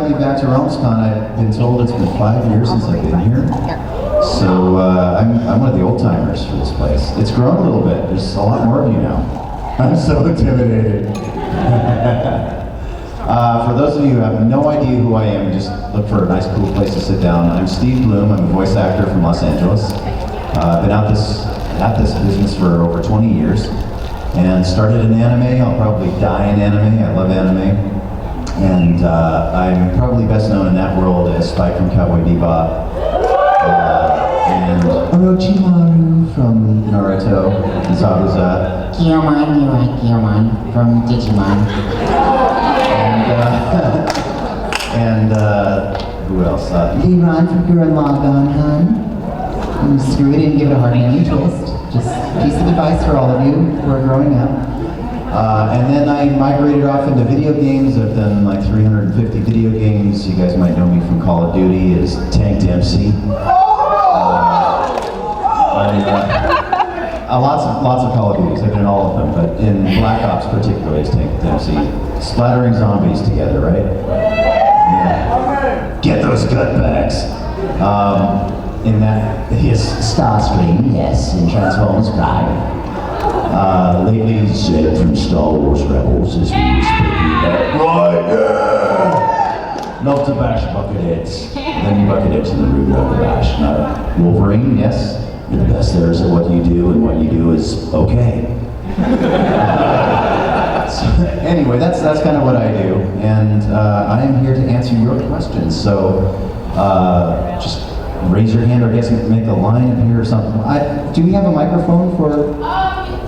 have me back to RealmsCon. I've been told it's been 5 years since I've been here. So I'm one of the old timers for this place. It's grown a little bit. There's a lot more of you now. I'm so intimidated. For those of you who have no idea who I am, just look for a nice cool place to sit down. I'm Steve Blum. I'm a voice actor from Los Angeles. I've been at this business for over 20 years and started in anime. I'll probably die in anime. I love anime. And I'm probably best known in that world as Spike from Cowboy Bebop. And Orochimaru from Naruto, Zabuza. Kiyomon from Digimon. And who else? Liran from Gurren Lagann. Screw it and give it a hard handed twist. Just a piece of advice for all of you who are growing up. And then I migrated off into video games. I've done like 350 video games. You guys might know me from Call of Duty as Tanked MC. Lots of Call of Duties. I've been in all of them, but in Black Ops particularly as Tanked MC. Splattering zombies together, right? Yeah. Get those gut bags. In that, his Starscream, yes, in Transformers Prime. Lately, Zed from Star Wars Rebels is who you're speaking about. Right, yeah! Love to bash bucketheads. Then you bucketheads in the root of the bash. Wolverine, yes, you're the best there is at what you do, and what you do is okay. So, anyway, that's kind of what I do, and I am here to answer your questions. So, just raise your hand, or I guess make a line up here or something. Do we have a microphone for? We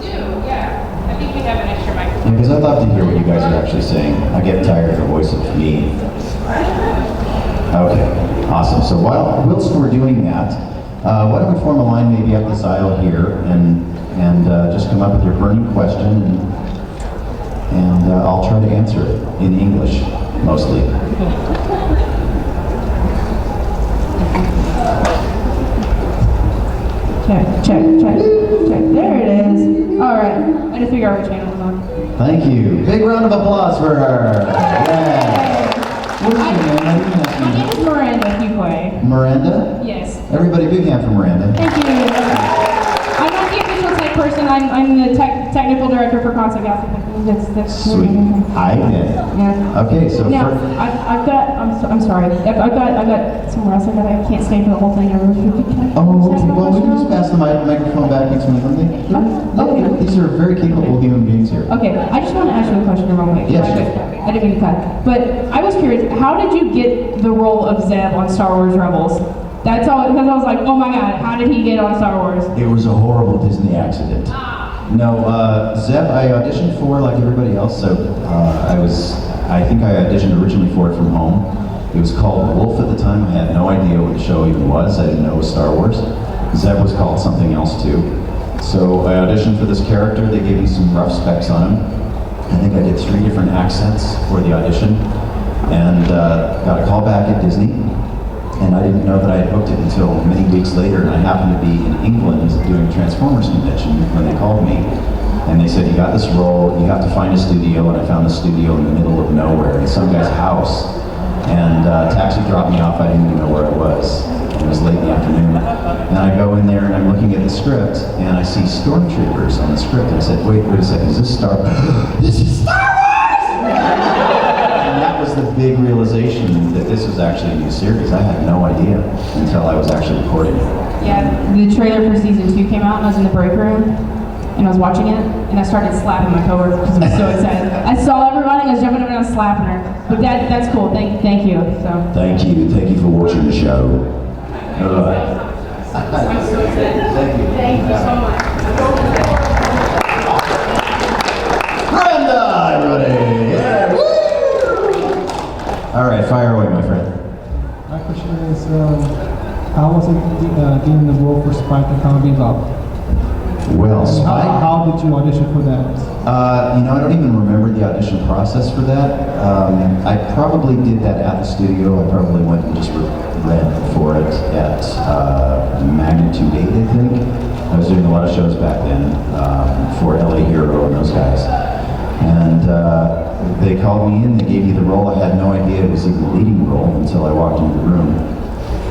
do, yeah. I think we have an extra microphone. Because I'd love to hear what you guys are actually saying. I get tired of the voice of me. Okay, awesome. So whilst we're doing that, why don't we form a line maybe up this aisle here and just come up with your burning question, and I'll try to answer it in English, mostly. Check. There it is. All right. I just figure out what channel it's on. Thank you. Big round of applause for her. Yeah. What's your name? My name is Miranda Hughley. Miranda? Yes. Everybody, big hand for Miranda. Thank you. I'm not the official tech person. I'm the technical director for Concept Galaxy. That's Sweet. I did. Yeah. Okay, so now I've got. I'm sorry. I've got somewhere else. I can't stay for the whole thing. Oh, okay. Well, we can just pass the microphone back between them. Okay. These are very capable human beings here. Okay, I just want to ask you a question real quick. Yes, sure. I didn't mean to cut. But I was curious, how did you get the role of Zeb on Star Wars Rebels? That's all, because I was like, oh my god, how did he get on Star Wars? It was a horrible Disney accident. No, Zeb, I auditioned for like everybody else, so I think I auditioned originally for it from home. It was called Wolf at the time. I had no idea what the show even was. I didn't know it was Star Wars. Zeb was called something else too. So I auditioned for this character. They gave me some rough specs on him. I think I did 3 different accents for the audition, and got a call back at Disney. And I didn't know that I had booked it until many weeks later, and I happened to be in England doing a Transformers convention when they called me. And they said, you got this role, you have to find a studio, and I found a studio in the middle of nowhere, in some guy's house. And taxi dropped me off, I didn't even know where it was. It was late in the afternoon. And I go in there and I'm looking at the script, and I see stormtroopers on the script. And I said, wait a second, is this Star Wars? This is Star Wars! And that was the big realization that this was actually a new series. I had no idea until I was actually recording it. Yeah, the trailer for season 2 came out, and I was in the break room, and I was watching it, and I started slapping my coworker because I was so excited. I saw everybody, and I was jumping up and I was slapping her. But that's cool. Thank you. So. Thank you for watching the show. I'm so excited. Thank you so much. Brenda, everybody! Yeah. Woo! All right, fire away, my friend. My question is, how was it getting the role for Spike and Cowboy Bebop? Well, Spike. How did you audition for that? I don't even remember the audition process for that. I probably did that at the studio. I probably went and just read for it at Magnitude 8, I think. I was doing a lot of shows back then for LA Hero and those guys. And they called me in, they gave me the role. I had no idea it was even a leading role until I walked into the room.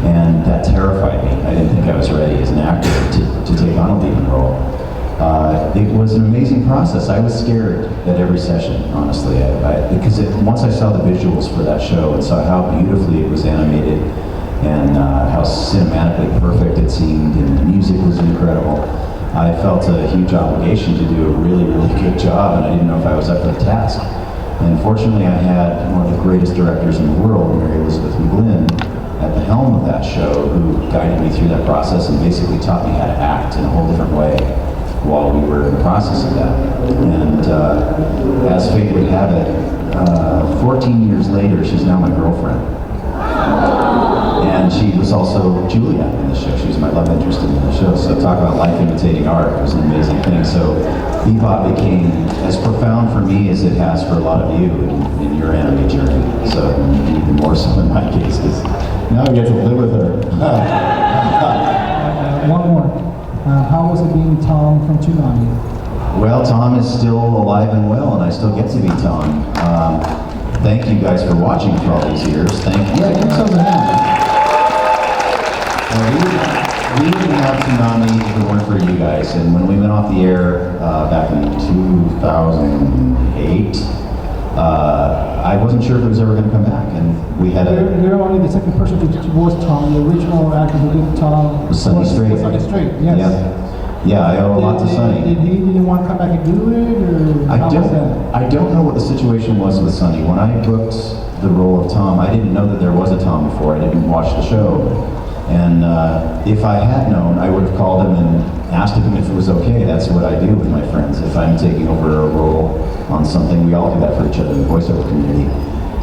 And that terrified me. I didn't think I was ready as an actor to take on a leading role. It was an amazing process. I was scared at every session, honestly, because once I saw the visuals for that show and saw how beautifully it was animated and how cinematically perfect it seemed, and the music was incredible, I felt a huge obligation to do a really, really good job, and I didn't know if I was up for the task. And fortunately, I had one of the greatest directors in the world, Mary Elizabeth Blum, at the helm of that show, who guided me through that process and basically taught me how to act in a whole different way while we were in the process of that. And as fate would have it, 14 years later, she's now my girlfriend. And she was also Julia in the show. She was my love interest in the show. So talk about life imitating art. It was an amazing thing. So Bebop became as profound for me as it has for a lot of you in your anime journey. So even more so in my case, because now I get to live with her. One more. How was it being Tom from Toonami? Well, Tom is still alive and well, and I still get to be Tom. Thank you guys for watching for all these years. Thank you. Yeah, give yourselves a hand. We didn't have Toonami if it weren't for you guys. And when we went off the air back in 2008, I wasn't sure if it was ever going to come back. And we had You're only the second person to voice Tom. The original actor who did Tom was Sonny Strait. Sonny Strait, yes. Yeah, I owe a lot to Sonny. Didn't want to come back and do it, or I don't know what the situation was with Sonny. When I booked the role of Tom, I didn't know that there was a Tom before. I didn't watch the show. And if I had known, I would have called him and asked him if it was okay. That's what I do with my friends. If I'm taking over a role on something, we all do that for each other in the voiceover community.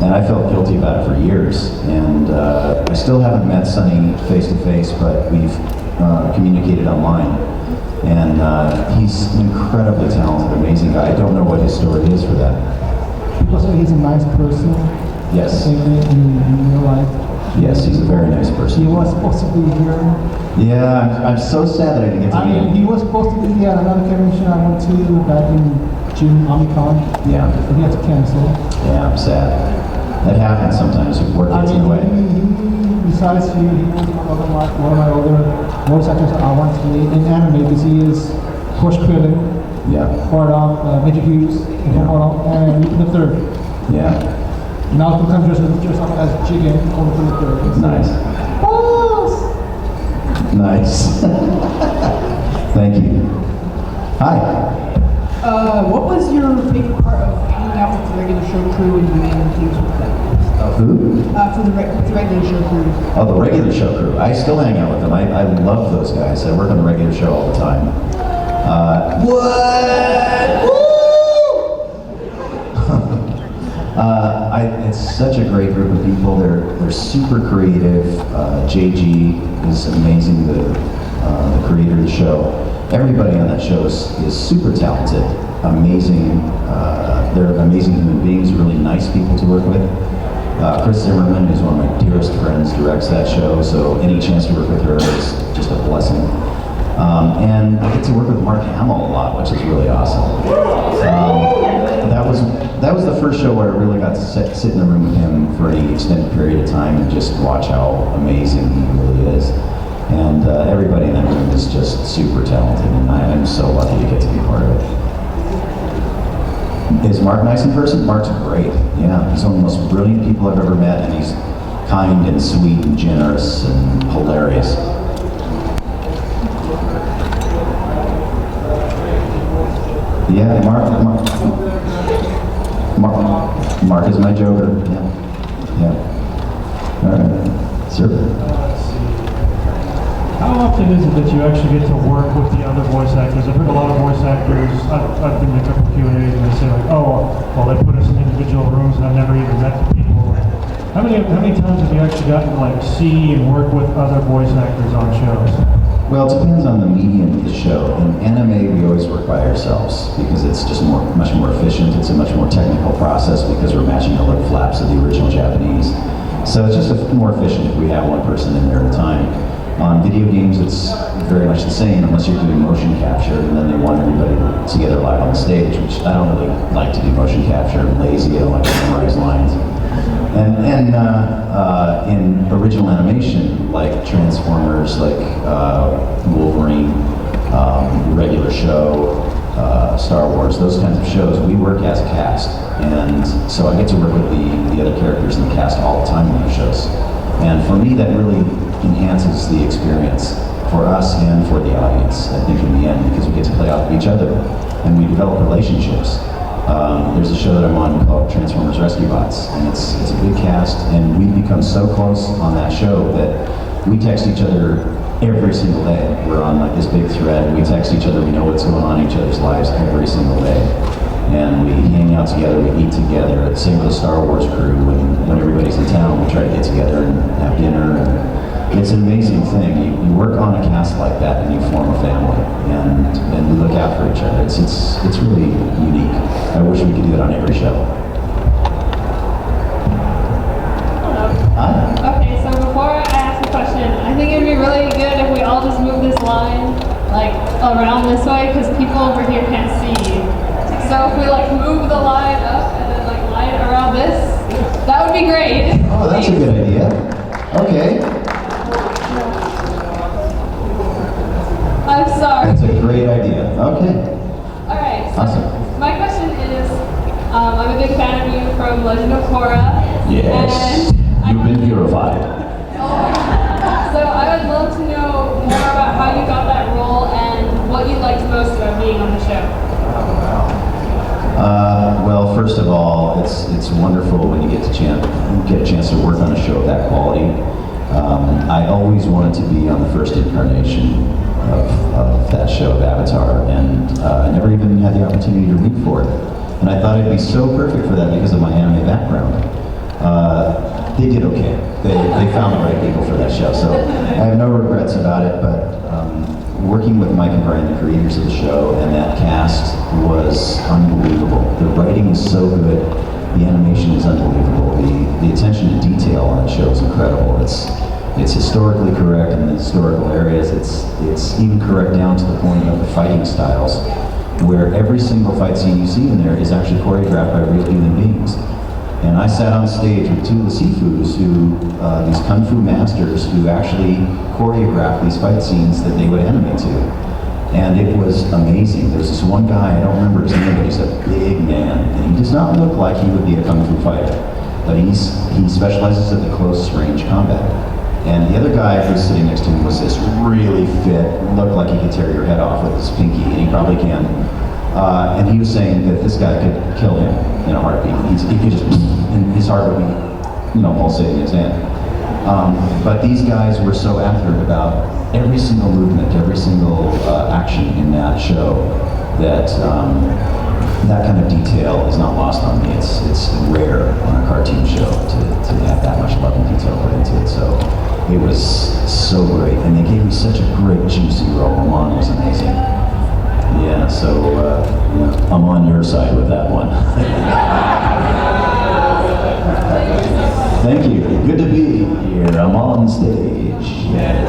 And I felt guilty about it for years. And I still haven't met Sonny face to face, but we've communicated online. And he's an incredibly talented, amazing guy. I don't know what his story is for that. People say he's a nice person. Yes. In real life. Yes, he's a very nice person. He was supposed to be here. Yeah, I'm so sad that I didn't get to meet him. He was supposed to be at another convention I went to back in June, Omicron. Yeah. But he had to cancel. Yeah, I'm sad. That happens sometimes if work gets in the way. Besides he was one of my older voice actors I want to lead in anime because he is Push Krillin, Yeah. part of Major Hughes, and the third. Yeah. Now he comes dressed up as Jigen over to the third. Nice. Boss! Nice. Thank you. Hi. What was your favorite part of hanging out with the regular show crew and doing things with them? Who? For the regular show crew. Oh, the regular show crew. I still hang out with them. I love those guys. I work on the regular show all the time. What? Woo! It's such a great group of people. They're super creative. JG is amazing, the creator of the show. Everybody on that show is super talented, amazing. They're amazing human beings, really nice people to work with. Chris Zimmerman, who's one of my dearest friends, directs that show, so any chance to work with her is just a blessing. And I get to work with Mark Hamill a lot, which is really awesome. That was the first show where I really got to sit in the room with him for any extended period of time and just watch how amazing he really is. And everybody in that room is just super talented, and I'm so lucky to get to be part of it. Is Mark nice in person? Mark's great. Yeah, he's one of the most brilliant people I've ever met, and he's kind and sweet and generous and hilarious. Yeah, Mark is my Joker. Yeah. All right, sir. How often is it that you actually get to work with the other voice actors? I've heard a lot of voice actors, I've been in a couple Q&As and they say like, oh, well they put us in individual rooms and I've never even met the people. How many times have you actually gotten to like see and work with other voice actors on shows? Well, it depends on the medium of the show. In anime, we always work by ourselves because it's just much more efficient. It's a much more technical process because we're matching the lip flaps of the original Japanese. So it's just more efficient if we have one person in there at a time. On video games, it's very much the same unless you're doing motion capture, and then they want everybody to together live on the stage, which I don't really like to do motion capture. I'm lazy, I don't like to memorize lines. And in original animation, like Transformers, like Wolverine, regular show, Star Wars, those kinds of shows, we work as a cast. And so I get to work with the other characters in the cast all the time in those shows. And for me, that really enhances the experience for us and for the audience, I think, in the end, because we get to play off of each other and we develop relationships. There's a show that I'm on called Transformers Rescue Bots, and it's a big cast, and we've become so close on that show that we text each other every single day. We're on like this big thread, we text each other, we know what's going on in each other's lives every single day. And we hang out together, we eat together. Same with the Star Wars crew, when everybody's in town, we try to get together and have dinner. And it's an amazing thing. You work on a cast like that and you form a family, and we look out for each other. It's really unique. I wish we could do that on every show. Hi. Okay, so before I ask a question, I think it'd be really good if we all just move this line like around this way, because people over here can't see. So if we like move the line up and then like line around this, that would be great. Oh, that's a good idea. Okay. I'm sorry. That's a great idea. Okay. All right. So Awesome. my question is, I'm a big fan of you from Legend of Korra. Yes. And You've been purified. So I would love to know more about how you got that role and what you liked most about being on the show. Well, first of all, it's wonderful when you get a chance to work on a show of that quality. I always wanted to be on the first incarnation of that show of Avatar, and I never even had the opportunity to read for it. And I thought I'd be so perfect for that because of my anime background. They did okay. They found the right people for that show, so I have no regrets about it. But working with Mike and Brian, the creators of the show, and that cast was unbelievable. The writing is so good, the animation is unbelievable, the attention to detail on the show is incredible. It's historically correct in the historical areas. It's even correct down to the point of the fighting styles, where every single fight scene you see in there is actually choreographed by real human beings. And I sat on stage with two of the Sifus, these kung fu masters, who actually choreographed these fight scenes that they would animate to. And it was amazing. There's this one guy, I don't remember his name, but he's a big man, and he does not look like he would be a kung fu fighter. But he specializes at the close range combat. And the other guy who was sitting next to him was this really fit, looked like he could tear your head off with his pinky, and he probably can. And he was saying that this guy could kill him in a heartbeat. He could just, and his heart would be, pulsating in his hand. But these guys were so accurate about every single movement, every single action in that show that that kind of detail is not lost on me. It's rare on a cartoon show to have that much love and detail put into it. So it was so great, and they gave me such a great juicy role. Milan was amazing. Yeah, so I'm on your side with that one. Thank you. Good to be here. I'm on stage. Yes.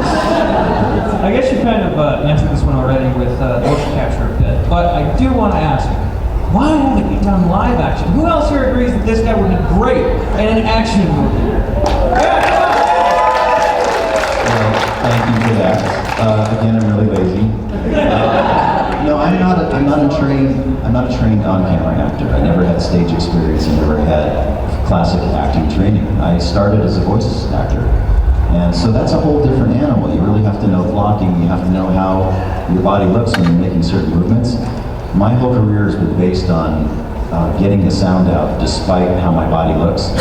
I guess you kind of answered this one already with motion capture a bit, but I do want to ask, why haven't you done live action? Who else here agrees that this guy would be great in an action movie? Yeah. Well, thank you for that. Again, I'm really lazy. No, I'm not a trained on-camera actor. I never had stage experience and never had classic acting training. I started as a voice actor. And so that's a whole different animal. You really have to know blocking, you have to know how your body looks when you're making certain movements. My whole career has been based on getting the sound out despite how my body looks.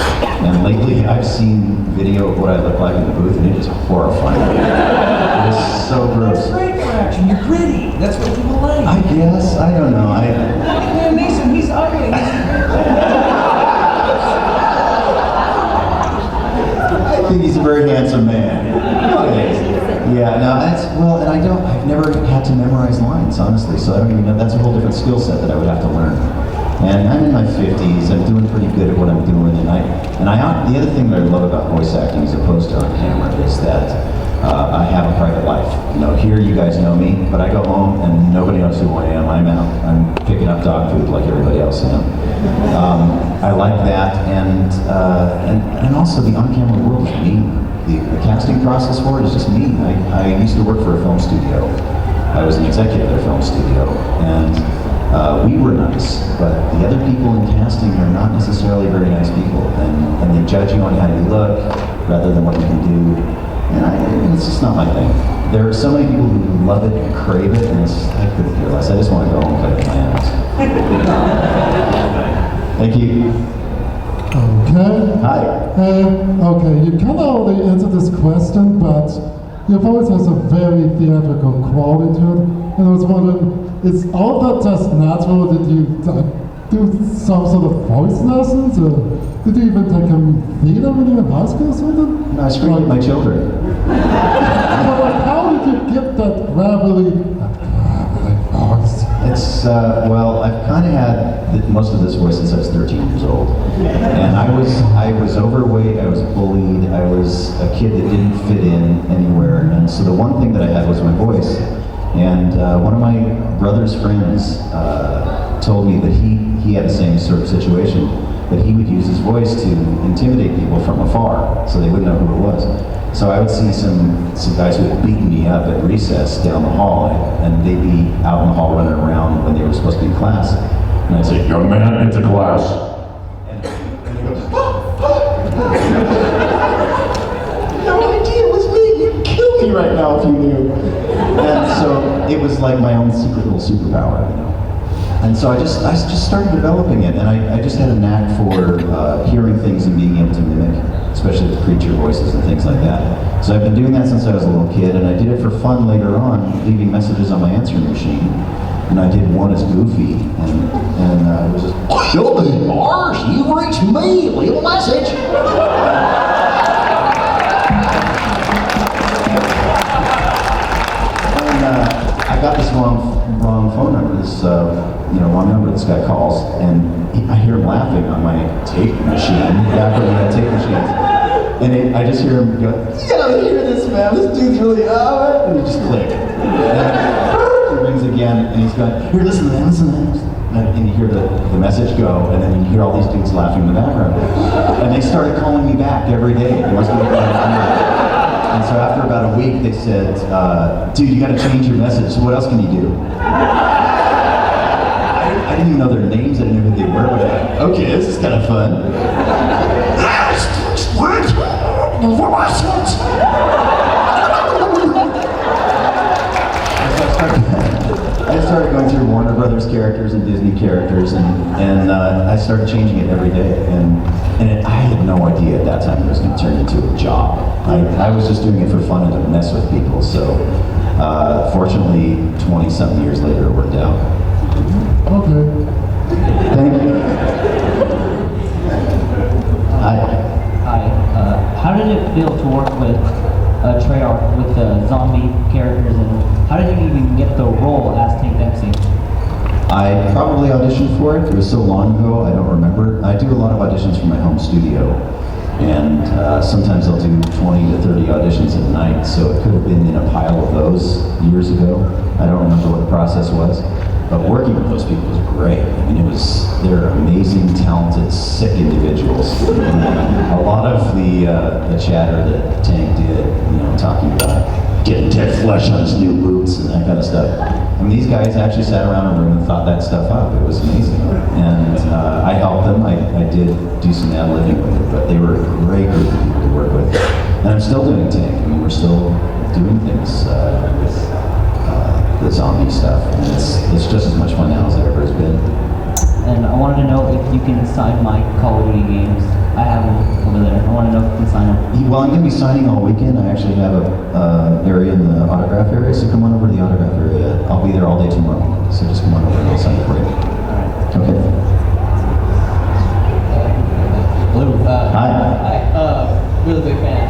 And lately I've seen video of what I look like in the booth, and it is horrifying. It is so gross. That's great for action. You're gritty. That's what people like. I guess. I don't know. Liam Neeson, he's ugly. I think he's a very handsome man. Yeah, no, I've never had to memorize lines, honestly, so I don't even know, that's a whole different skill set that I would have to learn. And I'm in my 50s, I'm doing pretty good at what I'm doing, and the other thing that I love about voice acting as opposed to on camera is that I have a private life. Here you guys know me, but I go home and nobody knows who I am. I'm picking up dog food like everybody else, you know. I like that, and also the on-camera world is me. The casting process for it is just me. I used to work for a film studio. I was an executive at a film studio, and we were nice, but the other people in casting are not necessarily very nice people, and they judge you on how you look rather than what you can do, and it's just not my thing. There are so many people who love it and crave it, and I couldn't care less. I just want to go home and play with my hands. Thank you. Okay. Hi. Okay, you kind of already answered this question, but your voice has a very theatrical quality to it. And I was wondering, is all that just natural? Did you do some sort of voice lessons? Or did you even take a theater when you were in high school or something? No, I screamed at my children. How did you get that gravelly voice? It's, well, I've kind of had most of this voice since I was 13 years old. And I was overweight, I was bullied, I was a kid that didn't fit in anywhere. And so the one thing that I had was my voice. And one of my brother's friends told me that he had the same sort of situation, that he would use his voice to intimidate people from afar, so they wouldn't know who it was. So I would see some guys who had beaten me up at recess down the hall, and they'd be out in the hall running around when they were supposed to be in class. And I'd say, "Young man, into class." And he goes, "No idea it was me. You'd kill me right now if you knew." And so it was like my own secret little superpower, you know. And so I just started developing it, and I just had a knack for hearing things and being able to mimic, especially with creature voices and things like that. So I've been doing that since I was a little kid, and I did it for fun later on, leaving messages on my answering machine. And I did one as Goofy, and it was just, "Hello, Mars, you've reached me, leave a message." I got this wrong phone number, this wrong number. This guy calls, and I hear him laughing on my tape machine, back when we had tape machines. And I just hear him go, "You gotta hear this, man. This dude's really and he just clicked. And it rings again, and he's going, "Here, listen to that, listen to that." And you hear the message go, and then you hear all these dudes laughing in the background. And they started calling me back every day. They must be And so after about a week, they said, "Dude, you got to change your message. So what else can you do?" I didn't even know their names. I didn't know who they were. But I, okay, this is kind of fun. I started going through Warner Brothers characters and Disney characters, and I started changing it every day. I had no idea at that time it was going to turn into a job. I was just doing it for fun and to mess with people. So fortunately, 20-something years later, it worked out. Okay. Thank you. Hi. How did it feel to work with Treyarch with the zombie characters, and how did you even get the role as Tank Dempsey? I probably auditioned for it. It was so long ago, I don't remember. I do a lot of auditions from my home studio, and sometimes I'll do 20 to 30 auditions at night, so it could have been in a pile of those years ago. I don't remember what the process was, but working with those people was great. I mean, they're amazing, talented, sick individuals. A lot of the chatter that Tank did, talking about getting dead flesh on his new boots and that kind of stuff. I mean, these guys actually sat around a room and thought that stuff up. It was amazing. And I helped them. I did do some ad-libbing with it, but they were a great group of people to work with. And I'm still doing Tank. I mean, we're still doing things with the zombie stuff. And it's just as much fun now as it ever has been. And I wanted to know if you can sign my Call of Duty games. I have them over there. I want to know if you can sign them. Well, I'm going to be signing all weekend. I actually have a area in the autograph area, so come on over to the autograph area. I'll be there all day tomorrow. So just come on over and I'll sign it for you. All right. Okay. Blum. Hi. Really big fan.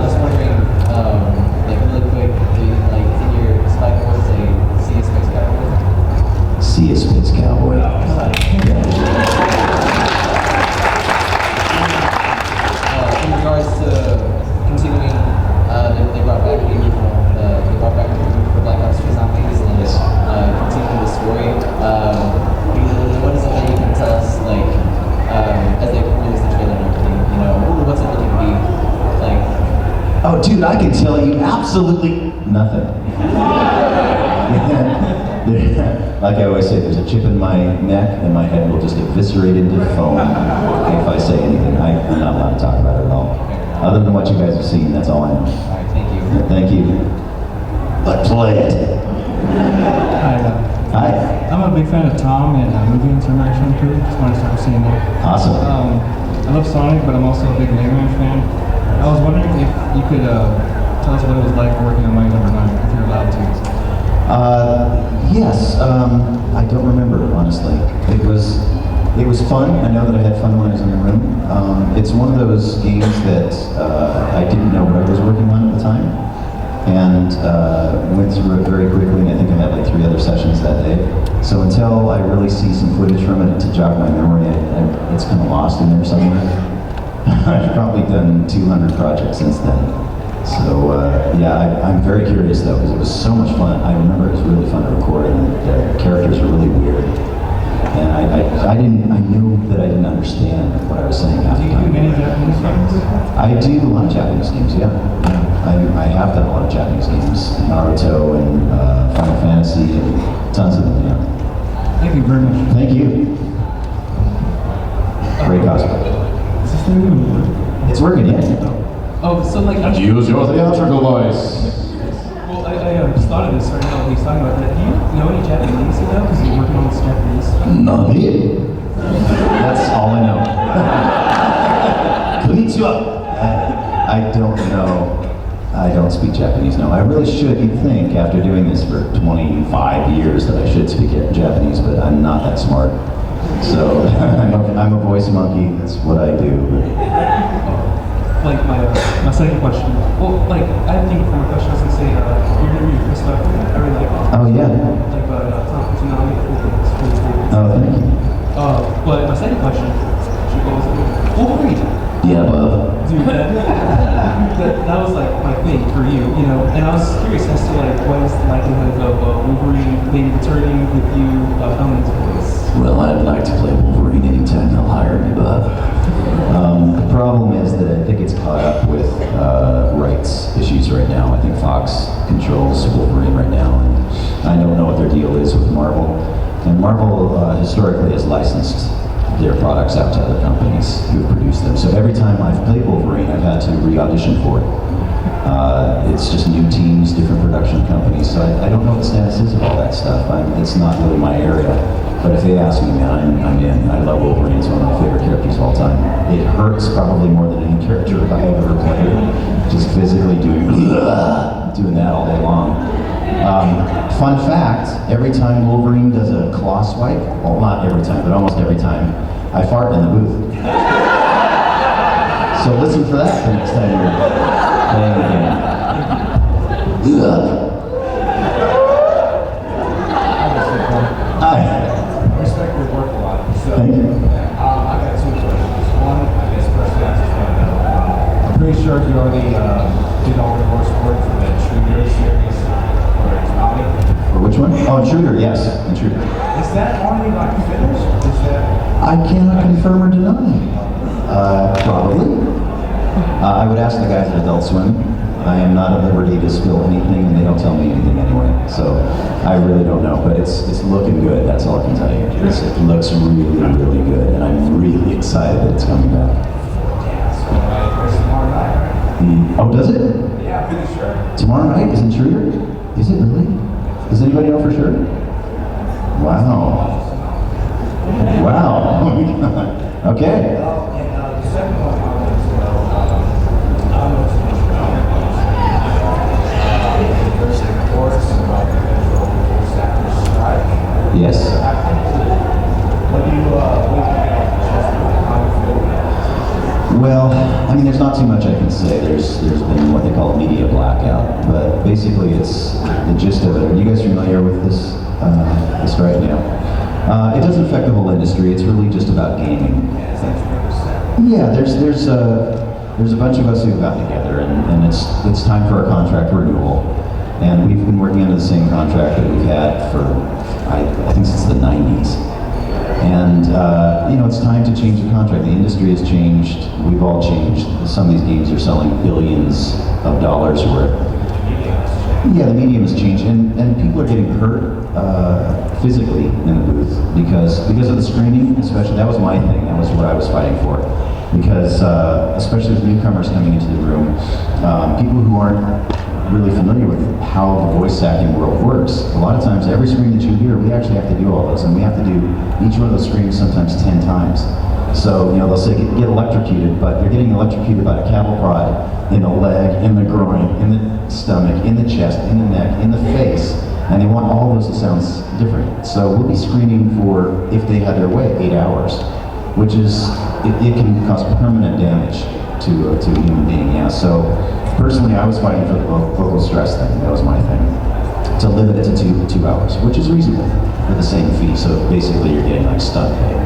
Just wondering, really quick, can your spike voice say "See a Space Cowboy"? See a Space Cowboy. In regards to continuing, they brought back the original, they brought back the Black Ops 3 zombies, and absolutely nothing. Like I always say, there's a chip in my neck and my head will just eviscerate into foam if I say anything. I'm not allowed to talk about it at all. Other than what you guys have seen, that's all I know. All right, thank you. Thank you. But play it. Hi, Hi. I'm a big fan of Tom and Movie Inspiration too. Just want to start seeing that. Awesome. I love Sonic, but I'm also a big Mega Man fan. I was wondering if you could tell us what it was like working on Mighty No. 9, if you're allowed to. Yes. I don't remember, honestly. It was fun. I know that I had fun when I was in the room. It's one of those games that I didn't know what I was working on at the time, and went through it very quickly. And I think I had like 3 other sessions that day. So until I really see some footage from it to jog my memory, it's kind of lost in there somewhere. I've probably done 200 projects since then. So yeah, I'm very curious though, because it was so much fun. I remember it was really fun to record, and the characters were really weird. And I knew that I didn't understand what I was saying half the time. Do you do many Japanese games? I do a lot of Japanese games, yeah. I have done a lot of Japanese games, Naruto and Final Fantasy and tons of them, yeah. Thank you very much. Thank you. Great cosplay. Is this thing even working? It's working, yeah. Oh, so like... Use your theatrical voice. Well, I just thought of this right now. He's talking about that. Do you know any Japanese, you know? Because you're working on this Japanese. Nani? That's all I know. Konnichiwa. I don't know. I don't speak Japanese, no. I really should. You'd think, after doing this for 25 years, that I should speak Japanese, but I'm not that smart. So I'm a voice monkey. That's what I do. Like my second question. Well, like I think for my question, I was gonna say your interview with Chris Leffer, I really like it. Oh yeah. Like Tom Tsunami. Oh, thank you. But my second question, she goes, Wolverine. Yeah, Bob. Dude, that was like my thing for you, you know. And I was curious as to like what is the likelihood of Wolverine maybe returning with you filming his voice. Well, I'd like to play Wolverine anytime they'll hire me, Bob. The problem is that I think it's caught up with rights issues right now. I think Fox controls Wolverine right now, and I don't know what their deal is with Marvel. And Marvel historically has licensed their products out to other companies who produced them. So every time I've played Wolverine, I've had to re-audition for it. It's just new teams, different production companies, so I don't know what the status is of all that stuff. It's not really my area. But if they ask me, man, I'm in. I love Wolverine. It's one of my favorite characters of all time. It hurts probably more than any character I have ever played. Just physically doing that all day long. Fun fact, every time Wolverine does a claw swipe, well, not every time, but almost every time, I fart in the booth. So listen for that the next time you're playing the game. Hi. Respect your work a lot. So, Thank you. I got 2 questions. One, I guess first I just want to know, I'm pretty sure you already did all the voice work for the Intruder series for Tommy. For which one? Oh, Intruder, yes, Intruder. Is that already like finished? Is that? I cannot confirm or deny. Probably. I would ask the guys at Adult Swim. I am not at liberty to spill anything, and they don't tell me anything anyway. So I really don't know, but it's looking good. That's all I can tell you. It looks really, really good, and I'm really excited that it's coming back. Tomorrow night. Oh, does it? Yeah, I'm pretty sure. Tomorrow night is Intruder? Is it really? Does anybody know for sure? Wow. Wow. Okay. And the second one I wanted to know, I don't know too much about it. There's reports about the eventual voice actors strike. Yes. What do you Well, I mean, there's not too much I can say. There's been what they call a media blackout, but basically it's the gist of it. Are you guys familiar with this strike now? It doesn't affect the whole industry. It's really just about gaming. Yeah, there's a bunch of us who've gotten together, and it's time for a contract renewal. And we've been working under the same contract that we've had for I think since the 90s. And it's time to change the contract. The industry has changed. We've all changed. Some of these games are selling billions of dollars worth. medium has changed. Yeah, the medium has changed, and people are getting hurt physically in the booth because of the screening. Especially, that was my thing. That was what I was fighting for. Because especially with newcomers coming into the room, people who aren't really familiar with how the voice acting world works. A lot of times, every scream that you hear, we actually have to do all those, and we have to do each one of those screams sometimes 10 times. So, they'll say get electrocuted, but you're getting electrocuted by a cattle prod in the leg, in the groin, in the stomach, in the chest, in the neck, in the face, and they want all those to sound different. So we'll be screening for, if they had their way, 8 hours, which is, it can cause permanent damage to a human being, yeah. So personally, I was fighting for the vocal stress thing. That was my thing. To limit it to 2 hours, which is reasonable for the same fee. So basically, you're getting like stunt pay.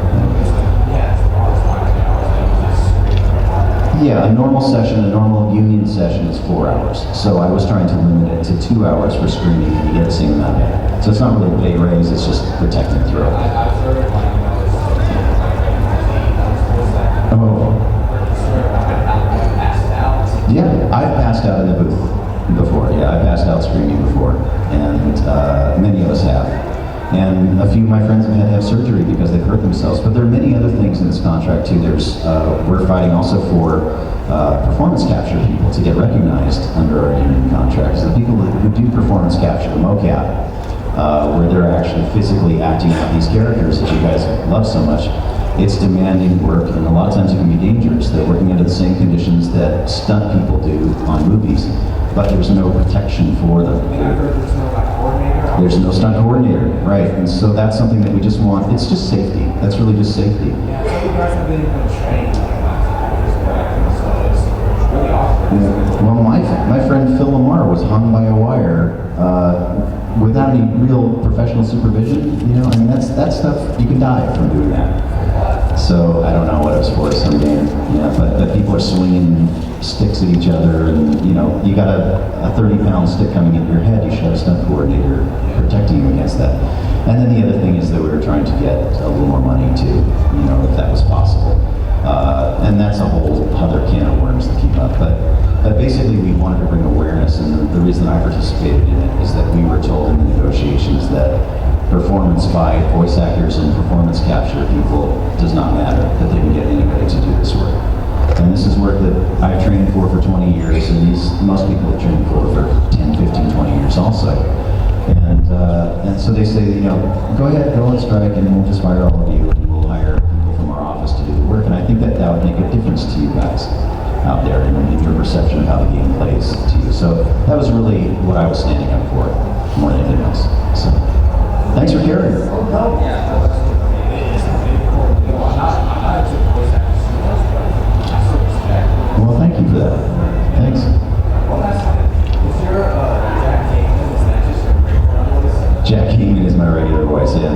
Yeah, a normal session, a normal union session is 4 hours. So I was trying to limit it to 2 hours for screening, and you get the same amount of pay. So it's not really a pay raise, it's just protecting the throat. Oh. Yeah, I've passed out in the booth before. Yeah, I've passed out screaming before, and many of us have. And a few of my friends have had to have surgery because they've hurt themselves. But there are many other things in this contract too. We're fighting also for performance capture people to get recognized under our union contracts. The people who do performance capture, the mocap, where they're actually physically acting out these characters that you guys love so much. It's demanding work, and a lot of times it can be dangerous. They're working under the same conditions that stunt people do on movies, but there's no protection for them. There's no stunt coordinator, right? And so that's something that we just want. It's just safety. That's really just safety. Yeah, so you guys have been trained so it's really awesome. Well, my friend Phil Lamar was hung by a wire without any real professional supervision. I mean, that's stuff, you can die from doing that. So I don't know what it was for, some game, but people are swinging sticks at each other, and you got a 30-pound stick coming at your head, you should have a stunt coordinator protecting you against that. And then the other thing is that we were trying to get a little more money too, if that was possible. And that's a whole other can of worms to keep up. But basically we wanted to bring awareness, and the reason I participated in it is that we were told in the negotiations that performance by voice actors and performance capture people does not matter, that they can get anybody to do this work. And this is work that I've trained for 20 years, and most people have trained for 10, 15, 20 years also. And so they say, go ahead, go on strike, and we'll just fire all of you, and we'll hire people from our office to do the work. And I think that would make a difference to you guys out there in your perception of how the game plays to you. So that was really what I was standing up for, more than anything else. So thanks for caring. Well, thank you for that. Thanks. Is your Jack Kamen, is that just your regular voice? Jack Kamen is my regular voice, yeah.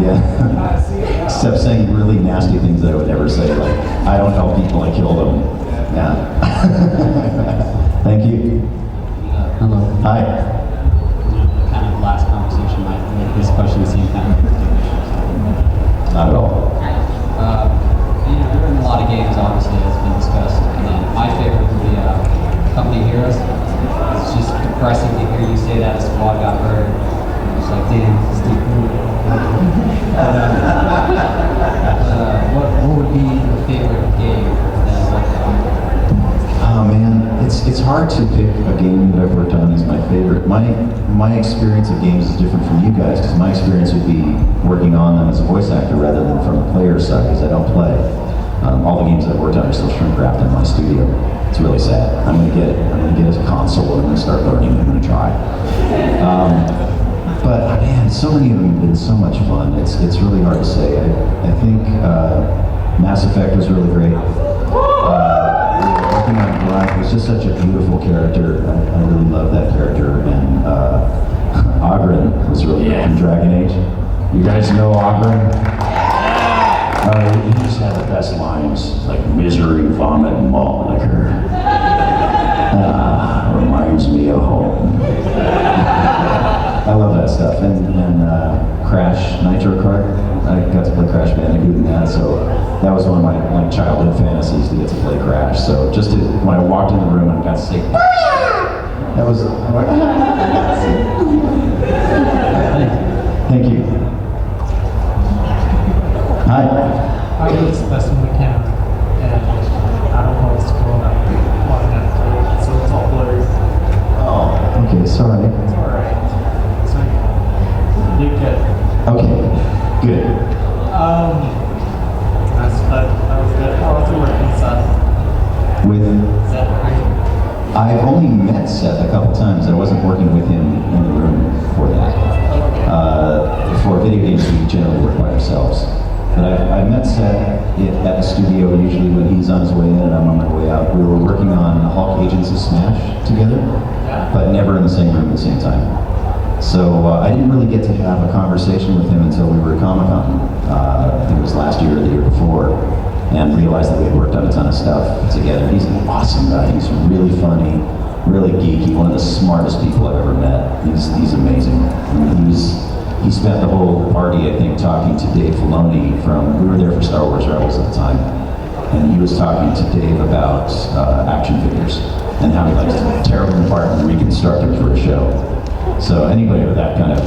Yeah. Except saying really nasty things that I would never say, like, I don't help people, I kill them. Yeah. Thank you. Hello. Hi. Kind of last conversation might make this question seem kind of Not at all. There are a lot of games, obviously, that's been discussed, and my favorite would be Company Heroes. It's just depressing to hear you say that a squad got hurt. It's like, damn, it's deep. What would be your favorite game that you worked on? Oh man, it's hard to pick a game that I've worked on as my favorite. My experience of games is different from you guys, because my experience would be working on them as a voice actor rather than from the player side, because I don't play. All the games that I've worked on are still shrink wrapped in my studio. It's really sad. I'm gonna get a console, and I'm gonna start learning, and I'm gonna try. But man, so many of them have been so much fun. It's really hard to say. I think Mass Effect was really great. Working on Blum was just such a beautiful character. I really love that character. And Ogren was really good from Dragon Age. You guys know Ogren? He just had the best lines, like misery, vomit, malt liquor. Reminds me of home. I love that stuff. And Crash Nitro Kart. I got to play Crash Bandicoot in that, so that was one of my childhood fantasies, to get to play Crash. So just when I walked in the room and got to say, That was, thank you. Hi. I use Western McKenna, and I don't know what's going on that, so it's all blurry. Oh, okay, sorry. It's alright. So, you good. Okay, good. That was good. How was the work inside? With, Seth, I've only met Seth a couple times. I wasn't working with him in the room for that. For video games, we generally work by ourselves. But I met Seth at the studio usually when he's on his way in and I'm on my way out. We were working on Hulk Agents of Smash together, but never in the same room at the same time. So I didn't really get to have a conversation with him until we were at Comic-Con. I think it was last year or the year before, and realized that we had worked on a ton of stuff together. He's an awesome guy. He's really funny, really geeky, one of the smartest people I've ever met. He's amazing. I mean, he spent the whole party, I think, talking to Dave Filoni we were there for Star Wars Rebels at the time, and he was talking to Dave about action figures and how he likes to tear them apart and reconstruct them for a show. So anybody with that kind of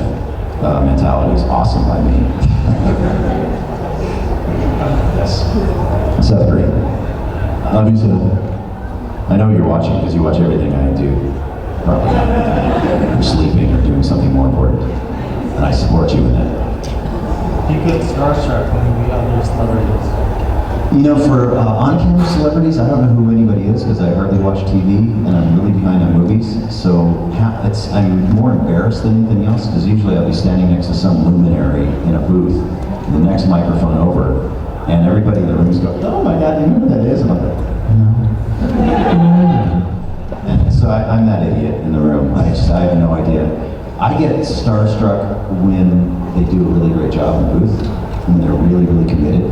mentality is awesome by me. Yes. Seth, great. Love you, Seth. I know you're watching because you watch everything I do. Probably not. You're sleeping or doing something more important. And I support you in that. you get starstruck when you meet other celebrities? You know, for on-camera celebrities, I don't know who anybody is because I hardly watch TV and I'm really behind on movies. So I'm more embarrassed than anything else because usually I'll be standing next to some luminary in a booth, the next microphone over, and everybody in the room is going, "Oh my God, you know who that is?" And I'm like, "No." And so I'm that idiot in the room. I have no idea. I get starstruck when they do a really great job in the booth, when they're really, really committed.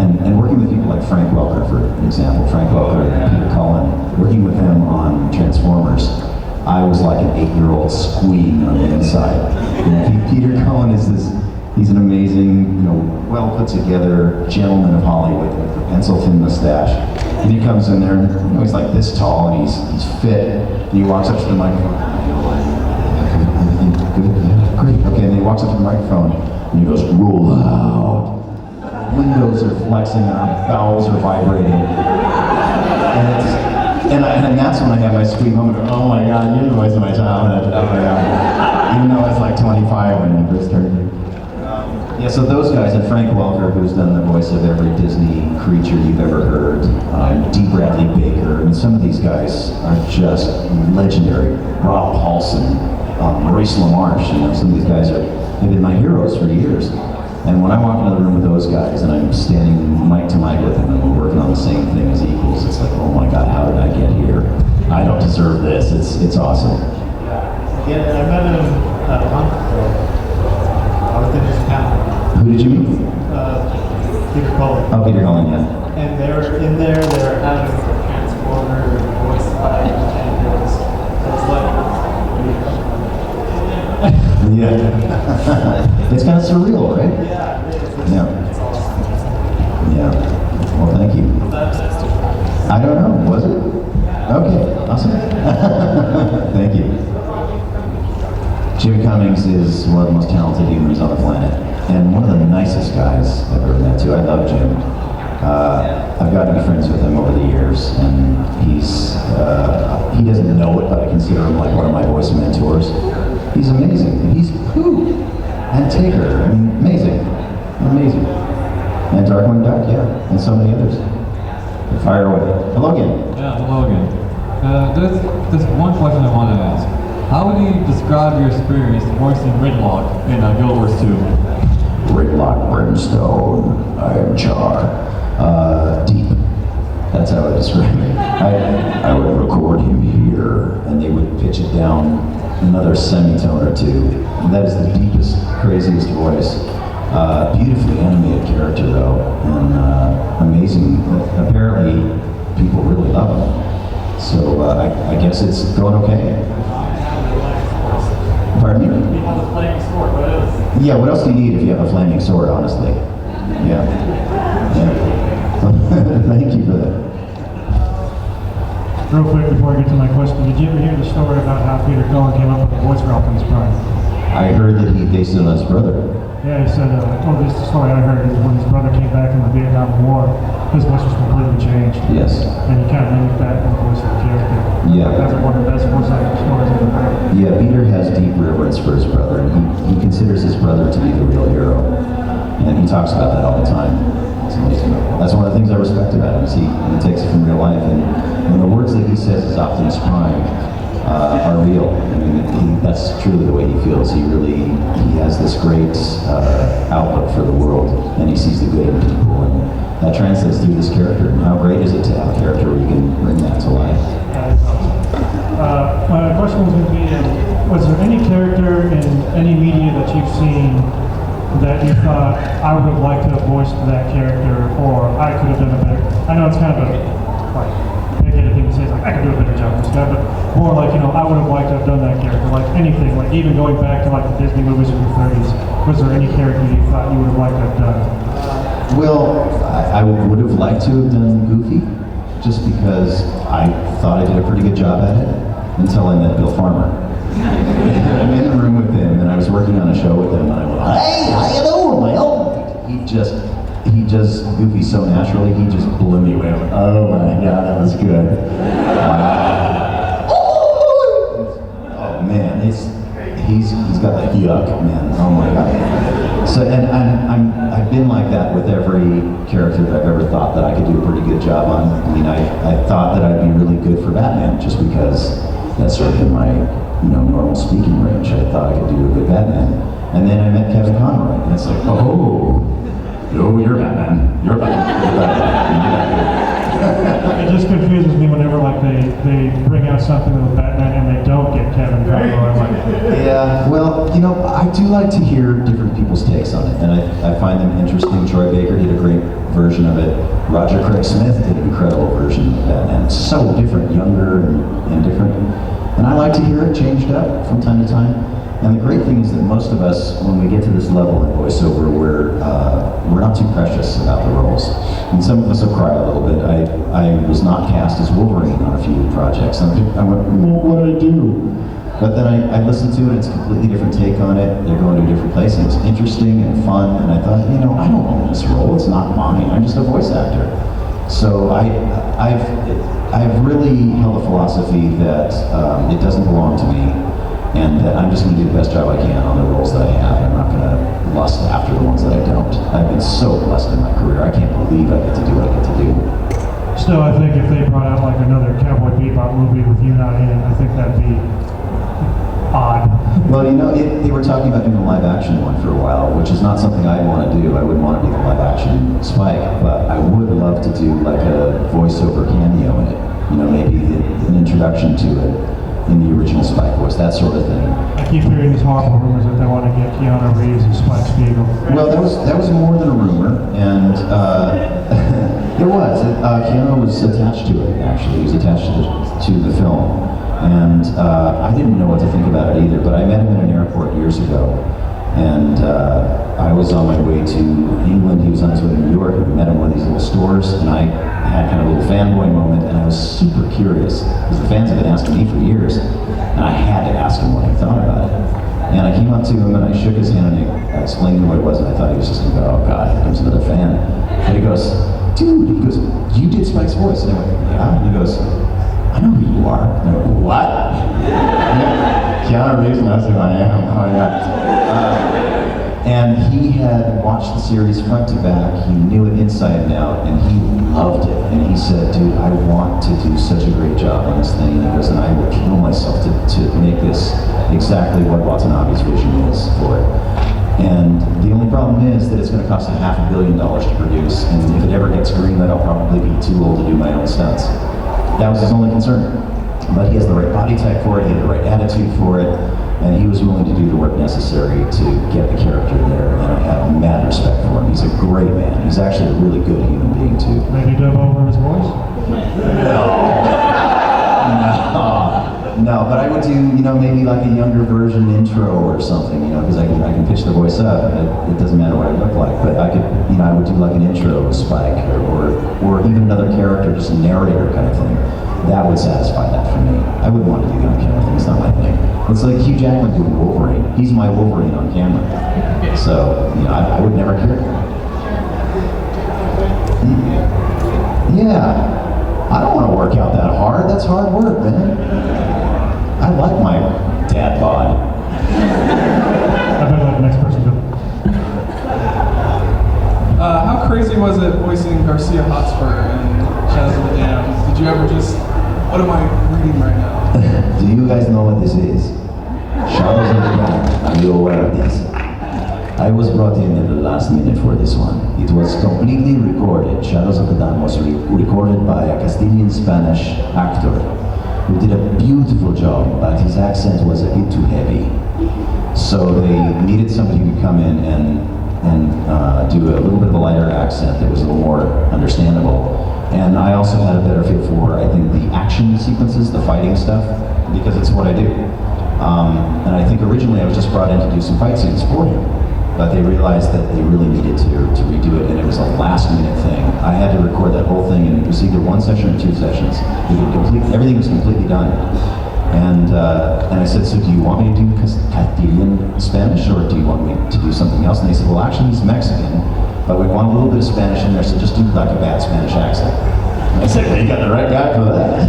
And working with people like Frank Welker, for example, Frank Welker and Peter Cullen, working with them on Transformers, I was like an 8-year-old squealing on the inside. You know, Peter Cullen is he's an amazing, well put together gentleman of Hollywood with a pencil-thin mustache. And he comes in there and he's like this tall and he's fit. And he walks up to the microphone. Good, yeah, great. Okay, and he walks up to the microphone and he goes, "Roll loud." Windows are flexing and our bowels are vibrating. And that's when I have my sweet moment of, "Oh my God, you're the voice of my childhood." Oh my God. Even though I was like 25 when I first started. Yeah, so those guys, and Frank Welker, who's done the voice of every Disney creature you've ever heard, D. Bradley Baker, and some of these guys are just legendary. Rob Paulson, Maurice LaMarche, some of these guys have been my heroes for years. And when I walk into the room with those guys and I'm standing mic to mic with them and we're working on the same thing as equals, it's like, oh my God, how did I get here? I don't deserve this. It's awesome. Yeah, I met him a month ago. I was in his town. Who did you meet? Peter Cullen. Oh, Peter Cullen, yeah. And they were in there, they were having a Transformer voice line, and it was Yeah. It's kind of surreal, right? Yeah, it is. Yeah. It's awesome. Yeah. Well, thank you. I don't know. Was it? Okay. Awesome. Thank you. Jim Cummings is one of the most talented humans on the planet, and one of the nicest guys I've ever met too. I love Jim. I've gotten to be friends with him over the years, and he doesn't know it, but I consider him like one of my voice mentors. He's amazing. And he's Pooh and Tigger. I mean, amazing. Amazing. And Darkwing Duck, yeah, and so many others. Fire away. Hello again. Yeah, hello again. There's one question I want to ask. How would you describe your experience voicing Gridlock in Guild Wars 2? Gridlock Brimstone, I am Char. Deep. That's how I describe it. I would record him here, and they would pitch it down another semitone or two. And that is the deepest, craziest voice. Beautifully animated character, though, and amazing. Apparently, people really love him. So I guess it's going okay. Pardon me? We have a flaming sword, what else? Yeah, what else do you need if you have a flaming sword, honestly? Yeah. Thank you for that. Real quick before I get to my question, did you ever hear the story about how Peter Cullen came up with the voice for Optimus Prime? I heard that he based it on his brother. Yeah, he said, this is the story I heard is when his brother came back from the Vietnam War, his voice was completely changed. Yes. And he kind of mimicked that in the voice of the character. Yeah. That's like one of the best voice acting stories I've ever heard. Yeah, Peter has deep reverence for his brother, and he considers his brother to be the real hero. And he talks about that all the time. That's one of the things I respect about him, is he takes it from real life. And the words that he says as Optimus Prime are real. I mean, that's truly the way he feels. He has this great outlook for the world, and he sees the good in people. And that translates through this character. And how great is it to have a character where you can bring that to life? My question was going to be, was there any character in any media that you've seen that you thought, I would have liked to have voiced that character, or I could have done a better? I know it's kind of a big-headed thing to say, like, I could do a better job with this guy, but more like, I would have liked to have done that character, like anything, like even going back to like the Disney movies of the 30s, was there any character you thought you would have liked to have done? Well, I would have liked to have done Goofy, just because I thought I did a pretty good job at it, until I met Bill Farmer. I'm in the room with him, and I was working on a show with him, and I went, hey, how you doing, Will? He does Goofy so naturally, he just blew me away. Went, oh my God, that was good. Oh man, he's got the yuck, man. Oh my God. So, and I've been like that with every character that I've ever thought that I could do a pretty good job on. I mean, I thought that I'd be really good for Batman, just because that's sort of in my normal speaking range. I thought I could do a good Batman. And then I met Kevin Conroy, and it's like, oh, you're Batman. You're Batman. It just confuses me whenever like they bring out something with Batman and they don't get Kevin Conroy. Yeah, well, I do like to hear different people's takes on it, and I find them interesting. Troy Baker did a great version of it. Roger Craig Smith did an incredible version of Batman. It's so different, younger and different. And I like to hear it changed up from time to time. And the great thing is that most of us, when we get to this level in voiceover, we're not too precious about the roles. And some of us will cry a little bit. I was not cast as Wolverine on a few projects. And I went, well, what do I do? But then I listened to it, it's a completely different take on it. They're going to a different place, and it's interesting and fun. And I thought, I don't own this role. It's not mine. I'm just a voice actor. So I've really held a philosophy that it doesn't belong to me, and that I'm just going to do the best job I can on the roles that I have, and I'm not going to lust after the ones that I don't. I've been so blessed in my career. I can't believe I get to do what I get to do. Still, I think if they brought out like another Cowboy Bebop movie with you not in it, I think that'd be odd. Well, they were talking about doing a live action one for a while, which is not something I'd want to do. I wouldn't want to be the live action Spike, but I would love to do like a voiceover cameo in it. Maybe an introduction to it in the original Spike voice, that sort of thing. I keep hearing these horrible rumors that they want to get Keanu Reeves and Spike Spiegel. Well, that was more than a rumor, and it was. Keanu was attached to it, actually. He was attached to the film. And I didn't know what to think about it either, but I met him in an airport years ago, and I was on my way to England. He was on his way to New York, and we met him in one of these little stores, and I had kind of a little fanboy moment, and I was super curious, because the fans have been asking me for years, and I had to ask him what he thought about it. And I came up to him, and I shook his hand, and I explained to him what it was, and I thought he was just going to go, oh God, here comes another fan. But he goes, dude, you did Spike's voice? And I went, yeah. And he goes, I know who you are. And I go, what? Keanu Reeves knows who I am. Oh yeah. And he had watched the series front to back. He knew it inside and out, and he loved it. And he said, dude, I want to do such a great job on this thing. And he goes, and I will kill myself to make this exactly what Watanabe's vision is for it. And the only problem is that it's going to cost $500 million to produce, and if it ever gets greenlit, I'll probably be too old to do my own stunts. That was his only concern. But he has the right body type for it, he had the right attitude for it, and he was willing to do the work necessary to get the character there, and I have mad respect for him. He's a great man. He's actually a really good human being, too. Maybe dub over his voice? No, but I would do, maybe like a younger version intro or something, because I can pitch the voice up. It doesn't matter what I look like, but I could, I would do like an intro Spike, or even another character, just a narrator kind of thing. that would satisfy that for me. I wouldn't want to do the on-camera thing. It's not my thing. It's like Hugh Jackman doing Wolverine. He's my Wolverine on camera. So, you know, I would never care. Yeah, I don't want to work out that hard. That's hard work, man. I like my dad bod. I better let the next person go. How crazy was it voicing Garcia Hotspur in Shadows of the Dam? Did you ever just, what am I reading right now? Do you guys know what this is? Shadows of the Dam. Are you aware of this? I was brought in at the last minute for this one. It was completely recorded. Shadows of the Dam was recorded by a Castilian-Spanish actor who did a beautiful job, but his accent was a bit too heavy. So they needed somebody who could come in and do a little bit of a lighter accent that was a little more understandable. And I also had a better feel for, I think, the action sequences, the fighting stuff, because it's what I do. And I think originally I was just brought in to do some fight scenes for him, but they realized that they really needed to redo it, and it was a last-minute thing. I had to record that whole thing, and it was either one session or two sessions. Everything was completely done. And I said, so do you want me to do Castilian Spanish, or do you want me to do something else? And they said, well, actually he's Mexican, but we want a little bit of Spanish in there, so just do like a bad Spanish accent. And I said, well, you got the right guy for that.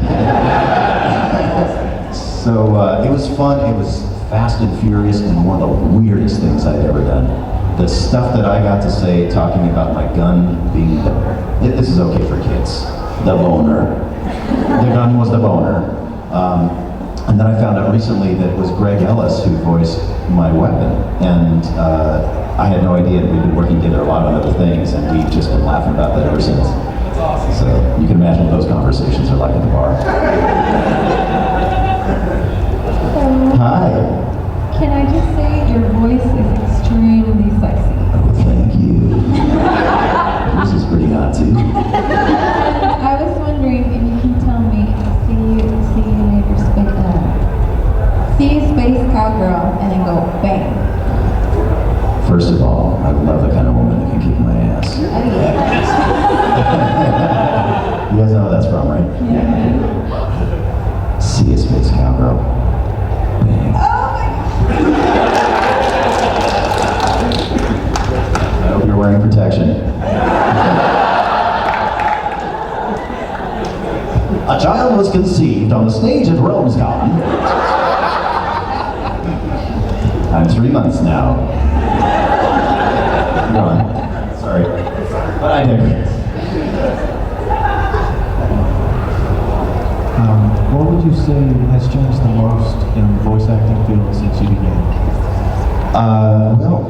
So it was fun, it was fast and furious, and one of the weirdest things I'd ever done. The stuff that I got to say, talking about my gun being this is okay for kids, the boner. The gun was the boner. And then I found out recently that it was Greg Ellis who voiced my weapon, and I had no idea. We've been working together a lot on other things, and we've just been laughing about that ever since. That's awesome. So you can imagine what those conversations are like at the bar. Hi. Can I just say your voice is extremely sexy? Oh, thank you. This is pretty hot too. I was wondering if you can tell me, see Space Cowgirl and then go bang. First of all, I love the kind of woman that can kick my ass. You guys know where that's from, right? Yeah. See a Space Cowgirl. Bang. I hope you're wearing protection. A child was conceived on the stage at Realms Gone. I'm 3 months now. Go on. Sorry. But I digress. What would you say has changed the most in the voice acting field since you began? Well,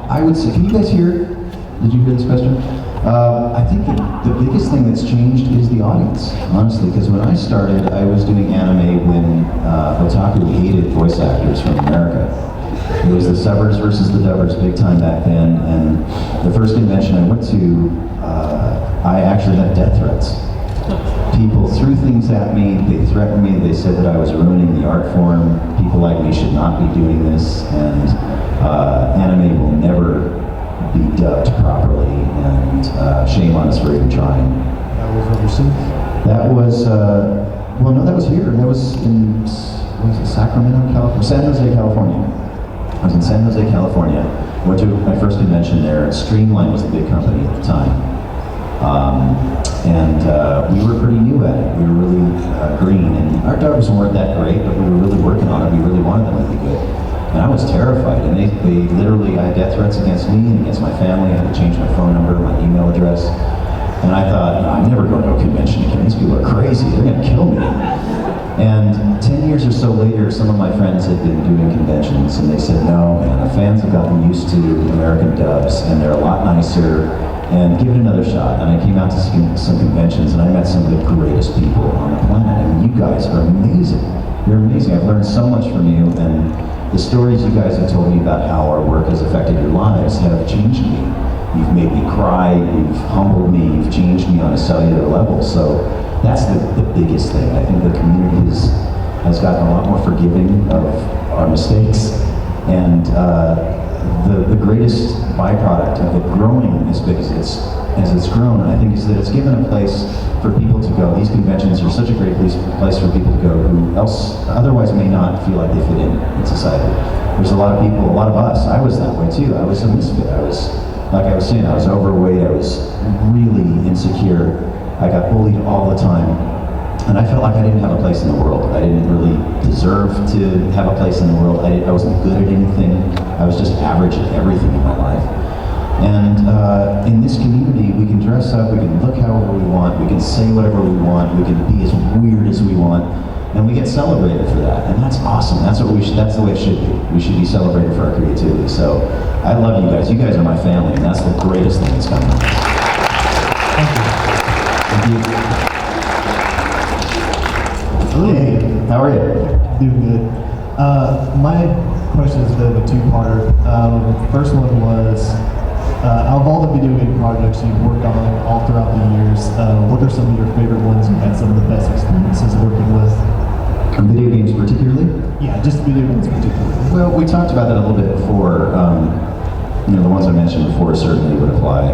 I would say, can you guys hear? Did you hear this question? I think the biggest thing that's changed is the audience, honestly, because when I started, I was doing anime when otaku hated voice actors from America. It was the suburbs versus the dubbers big time back then, and the first convention I went to, I actually had death threats. People threw things at me, they threatened me, they said that I was ruining the art form, people like me should not be doing this, and anime will never be dubbed properly, and shame on us for even trying. That was overseas? That was, well no, that was here. That was in, what was it, Sacramento, California? San Jose, California. I was in San Jose, California. Went to my first convention there. Streamline was the big company at the time. We were pretty new at it. We were really green, and our dubbers weren't that great, but we were really working on it. We really wanted them to be good. And I was terrified, and they literally, I had death threats against me and against my family. I had to change my phone number, my email address. And I thought, no, I'm never going to a convention again. These people are crazy. They're going to kill me. And 10 years or so later, some of my friends had been doing conventions, and they said, no, man, the fans have gotten used to American dubs, and they're a lot nicer, and give it another shot. And I came out to some conventions, and I met some of the greatest people on the planet. I mean, you guys are amazing. You're amazing. I've learned so much from you, and the stories you guys have told me about how our work has affected your lives have changed me. You've made me cry, you've humbled me, you've changed me on a cellular level. So that's the biggest thing. I think the community has gotten a lot more forgiving of our mistakes. And the greatest byproduct of it growing as big as it's grown, I think, is that it's given a place for people to go. These conventions are such a great place for people to go who else otherwise may not feel like they fit in society. There's a lot of people, a lot of us, I was that way too. I was a misfit. Like I was saying, I was overweight, I was really insecure. I got bullied all the time. And I felt like I didn't have a place in the world. I didn't really deserve to have a place in the world. I wasn't good at anything. I was just average at everything in my life. And in this community, we can dress up, we can look however we want, we can say whatever we want, we can be as weird as we want, and we get celebrated for that. And that's awesome. That's what that's the way it should be. We should be celebrated for our creativity. So I love you guys. You guys are my family, and that's the greatest thing that's coming. Thank you. Thank you. Hey, how are you? Doing good. My question is a bit of a two-parter. First one was, out of all the video game projects you've worked on all throughout the years, what are some of your favorite ones you had some of the best experiences working with? Video games particularly? Yeah, just video games particularly. Well, we talked about that a little bit before. The ones I mentioned before certainly would apply.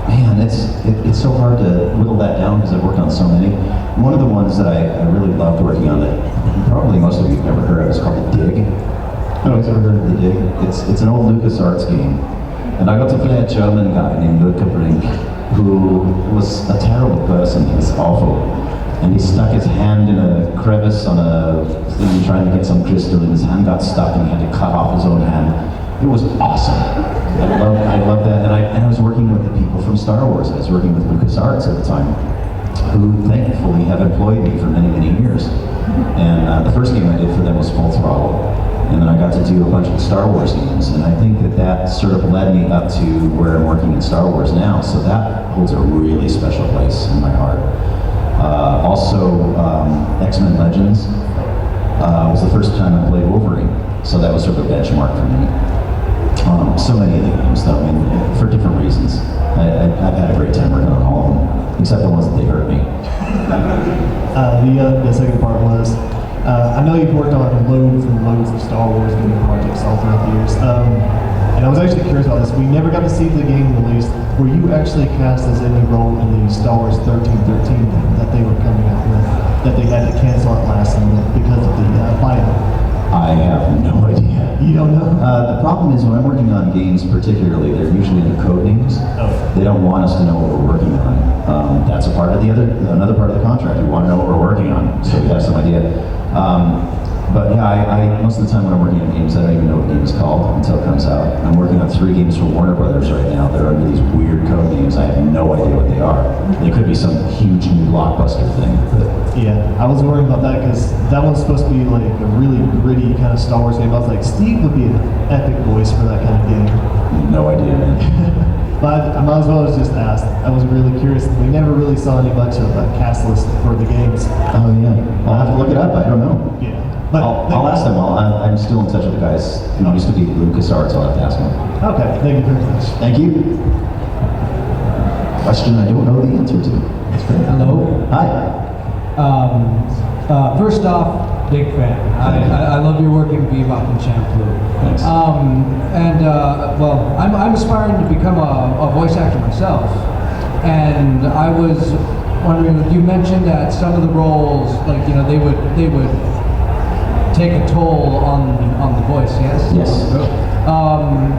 Man, it's so hard to whittle that down because I've worked on so many. One of the ones that I really loved working on that probably most of you have never heard of is called The Dig. You guys ever heard of The Dig? It's an old LucasArts game. And I got to play a German guy named Ludwig Brink who was a terrible person. He was awful. And he stuck his hand in a crevice on a thing trying to get some crystal, and his hand got stuck and he had to cut off his own hand. It was awesome. I love that. And I was working with the people from Star Wars. I was working with LucasArts at the time, who thankfully have employed me for many, many years. And the first game I did for them was Full Throttle. And then I got to do a bunch of the Star Wars games. And I think that sort of led me up to where I'm working in Star Wars now. So that holds a really special place in my heart. Also, X-Men Legends was the first time I played Wolverine. So that was sort of a benchmark for me. So many of the games, though, I mean, for different reasons. I've had a great time working on all of them, except the ones that they hurt me. The second part was, I know you've worked on loads and loads of Star Wars game projects all throughout the years. And I was actually curious about this. We never got to see the game released. Were you actually cast as any role in the Star Wars 1313 that they were coming out with, that they had to cancel at last minute because of the buyout? I have no idea. You don't know? The problem is when I'm working on games particularly, they're usually the code names. Oh. They don't want us to know what we're working on. That's a part of another part of the contract. We want to know what we're working on, so we have some idea. But yeah, I most of the time when I'm working on games, I don't even know what the game is called until it comes out. I'm working on 3 games for Warner Brothers right now. They're under these weird code names. I have no idea what they are. They could be some huge new blockbuster thing. But yeah, I was worried about that because that one's supposed to be like a really gritty kind of Star Wars game. I was like, Steve would be an epic voice for that kind of game. No idea, man. But I might as well have just asked. I was really curious. We never really saw any much of a cast list for the games. Oh yeah, I'll have to look it up. I don't know. Yeah. But I'll ask them. I'm still in touch with the guys who used to be at LucasArts. I'll have to ask them. Okay, thank you very much. Thank you. Question I don't know the answer to. That's great. Hello. Hi. First off, big fan. I love your work in Bebop and Shampoo. Thanks. Well, I'm aspiring to become a voice actor myself, and I was wondering. You mentioned that some of the roles, like they would take a toll on the voice. Yes. Yes.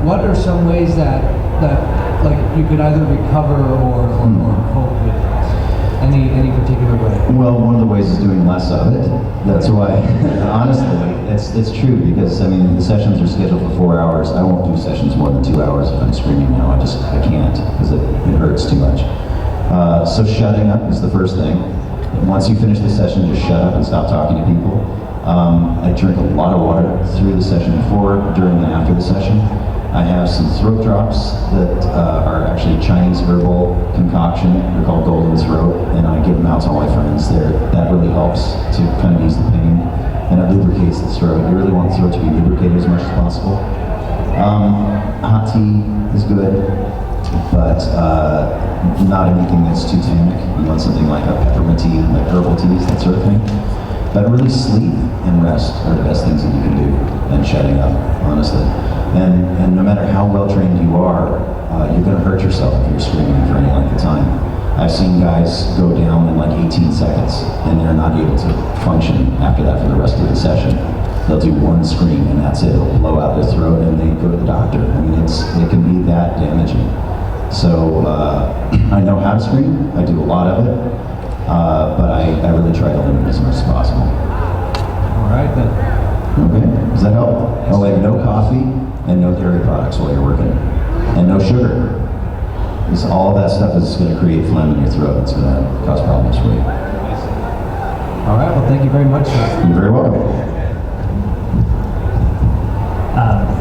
What are some ways that like you could either recover or cope with any particular way? Well, one of the ways is doing less of it. That's why, honestly, it's true because I mean the sessions are scheduled for 4 hours. I won't do sessions more than 2 hours if I'm screaming now. I can't because it hurts too much. So shutting up is the first thing. Once you finish the session, just shut up and stop talking to people. I drink a lot of water through the session, before, during, and after the session. I have some throat drops that are actually Chinese herbal concoction. They're called Golden Throat, and I give them out to all my friends. That really helps to kind of ease the pain, and it lubricates the throat. You really want the throat to be lubricated as much as possible. Hot tea is good, but not anything that's too tannic. You want something like a peppermint tea, like herbal teas, that sort of thing. But really sleep and rest are the best things that you can do, and shutting up, honestly. And no matter how well trained you are, you're going to hurt yourself if you're screaming for any length of time. I've seen guys go down in like 18 seconds, and they're not able to function after that for the rest of the session. They'll do one scream, and that's it. It'll blow out their throat, and they go to the doctor. I mean, it can be that damaging. So I know how to scream. I do a lot of it, but I really try to limit it as much as possible. All right then. Okay, does that help? Oh, like no coffee and no dairy products while you're working, and no sugar. Because all of that stuff is going to create phlegm in your throat. It's going to cause problems for you. All right, well, thank you very much, sir. You're very welcome.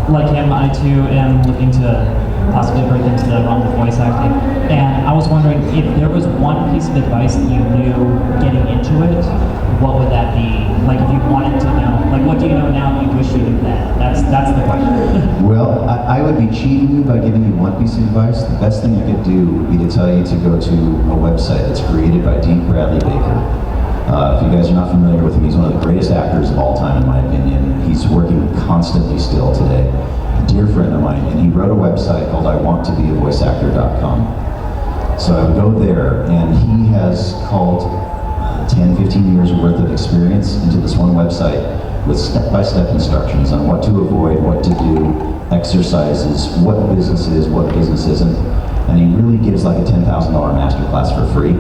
Like him, I too am looking to possibly break into the realm of voice acting. And I was wondering if there was one piece of advice that you knew getting into it, what would that be? Like if you wanted to know, like what do you know now that you wish you knew then? That's the question. Well, I would be cheating you by giving you one piece of advice. The best thing I could do would be to tell you to go to a website that's created by Dean Bradley Baker. If you guys are not familiar with him, he's one of the greatest actors of all time, in my opinion. He's working constantly still today. A dear friend of mine, and he wrote a website called iwanttobeavoiceactor.com. So I would go there, and he has called 10, 15 years worth of experience into this one website with step-by-step instructions on what to avoid, what to do, exercises, what business is, what business isn't. And he really gives like a $10,000 masterclass for free.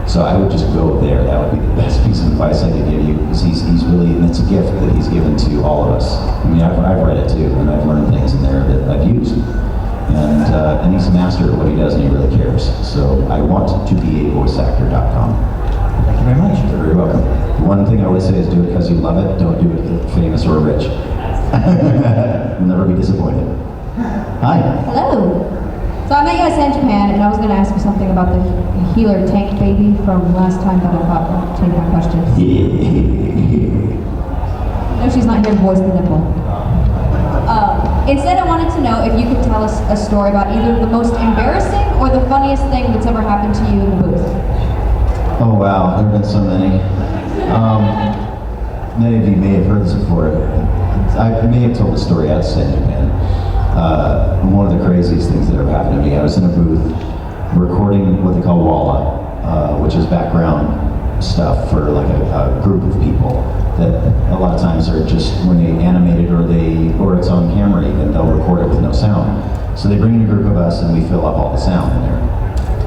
So I would just go there. That would be the best piece of advice I could give you, because he's really, and it's a gift that he's given to all of us. I mean, I've read it too, and I've learned things in there that I've used. And he's a master at what he does, and he really cares. So iwanttobeavoiceactor.com. Thank you very much. You're very welcome. The one thing I would say is do it because you love it. Don't do it because you're famous or rich. You'll never be disappointed. Hi. Hello. So I met you at San Japan, and I was going to ask you something about the healer tank baby from last time, but I thought I'd change my question. No, she's not here to voice the nipple. Instead, I wanted to know if you could tell us a story about either the most embarrassing or the funniest thing that's ever happened to you in the booth. Oh wow, there have been so many. Many of you may have heard this before. I may have told the story at San Japan. One of the craziest things that ever happened to me, I was in a booth recording what they call walla, which is background stuff for like a group of people that a lot of times are just, when they animate it or it's on camera even, they'll record it with no sound. So they bring in a group of us and we fill up all the sound in there.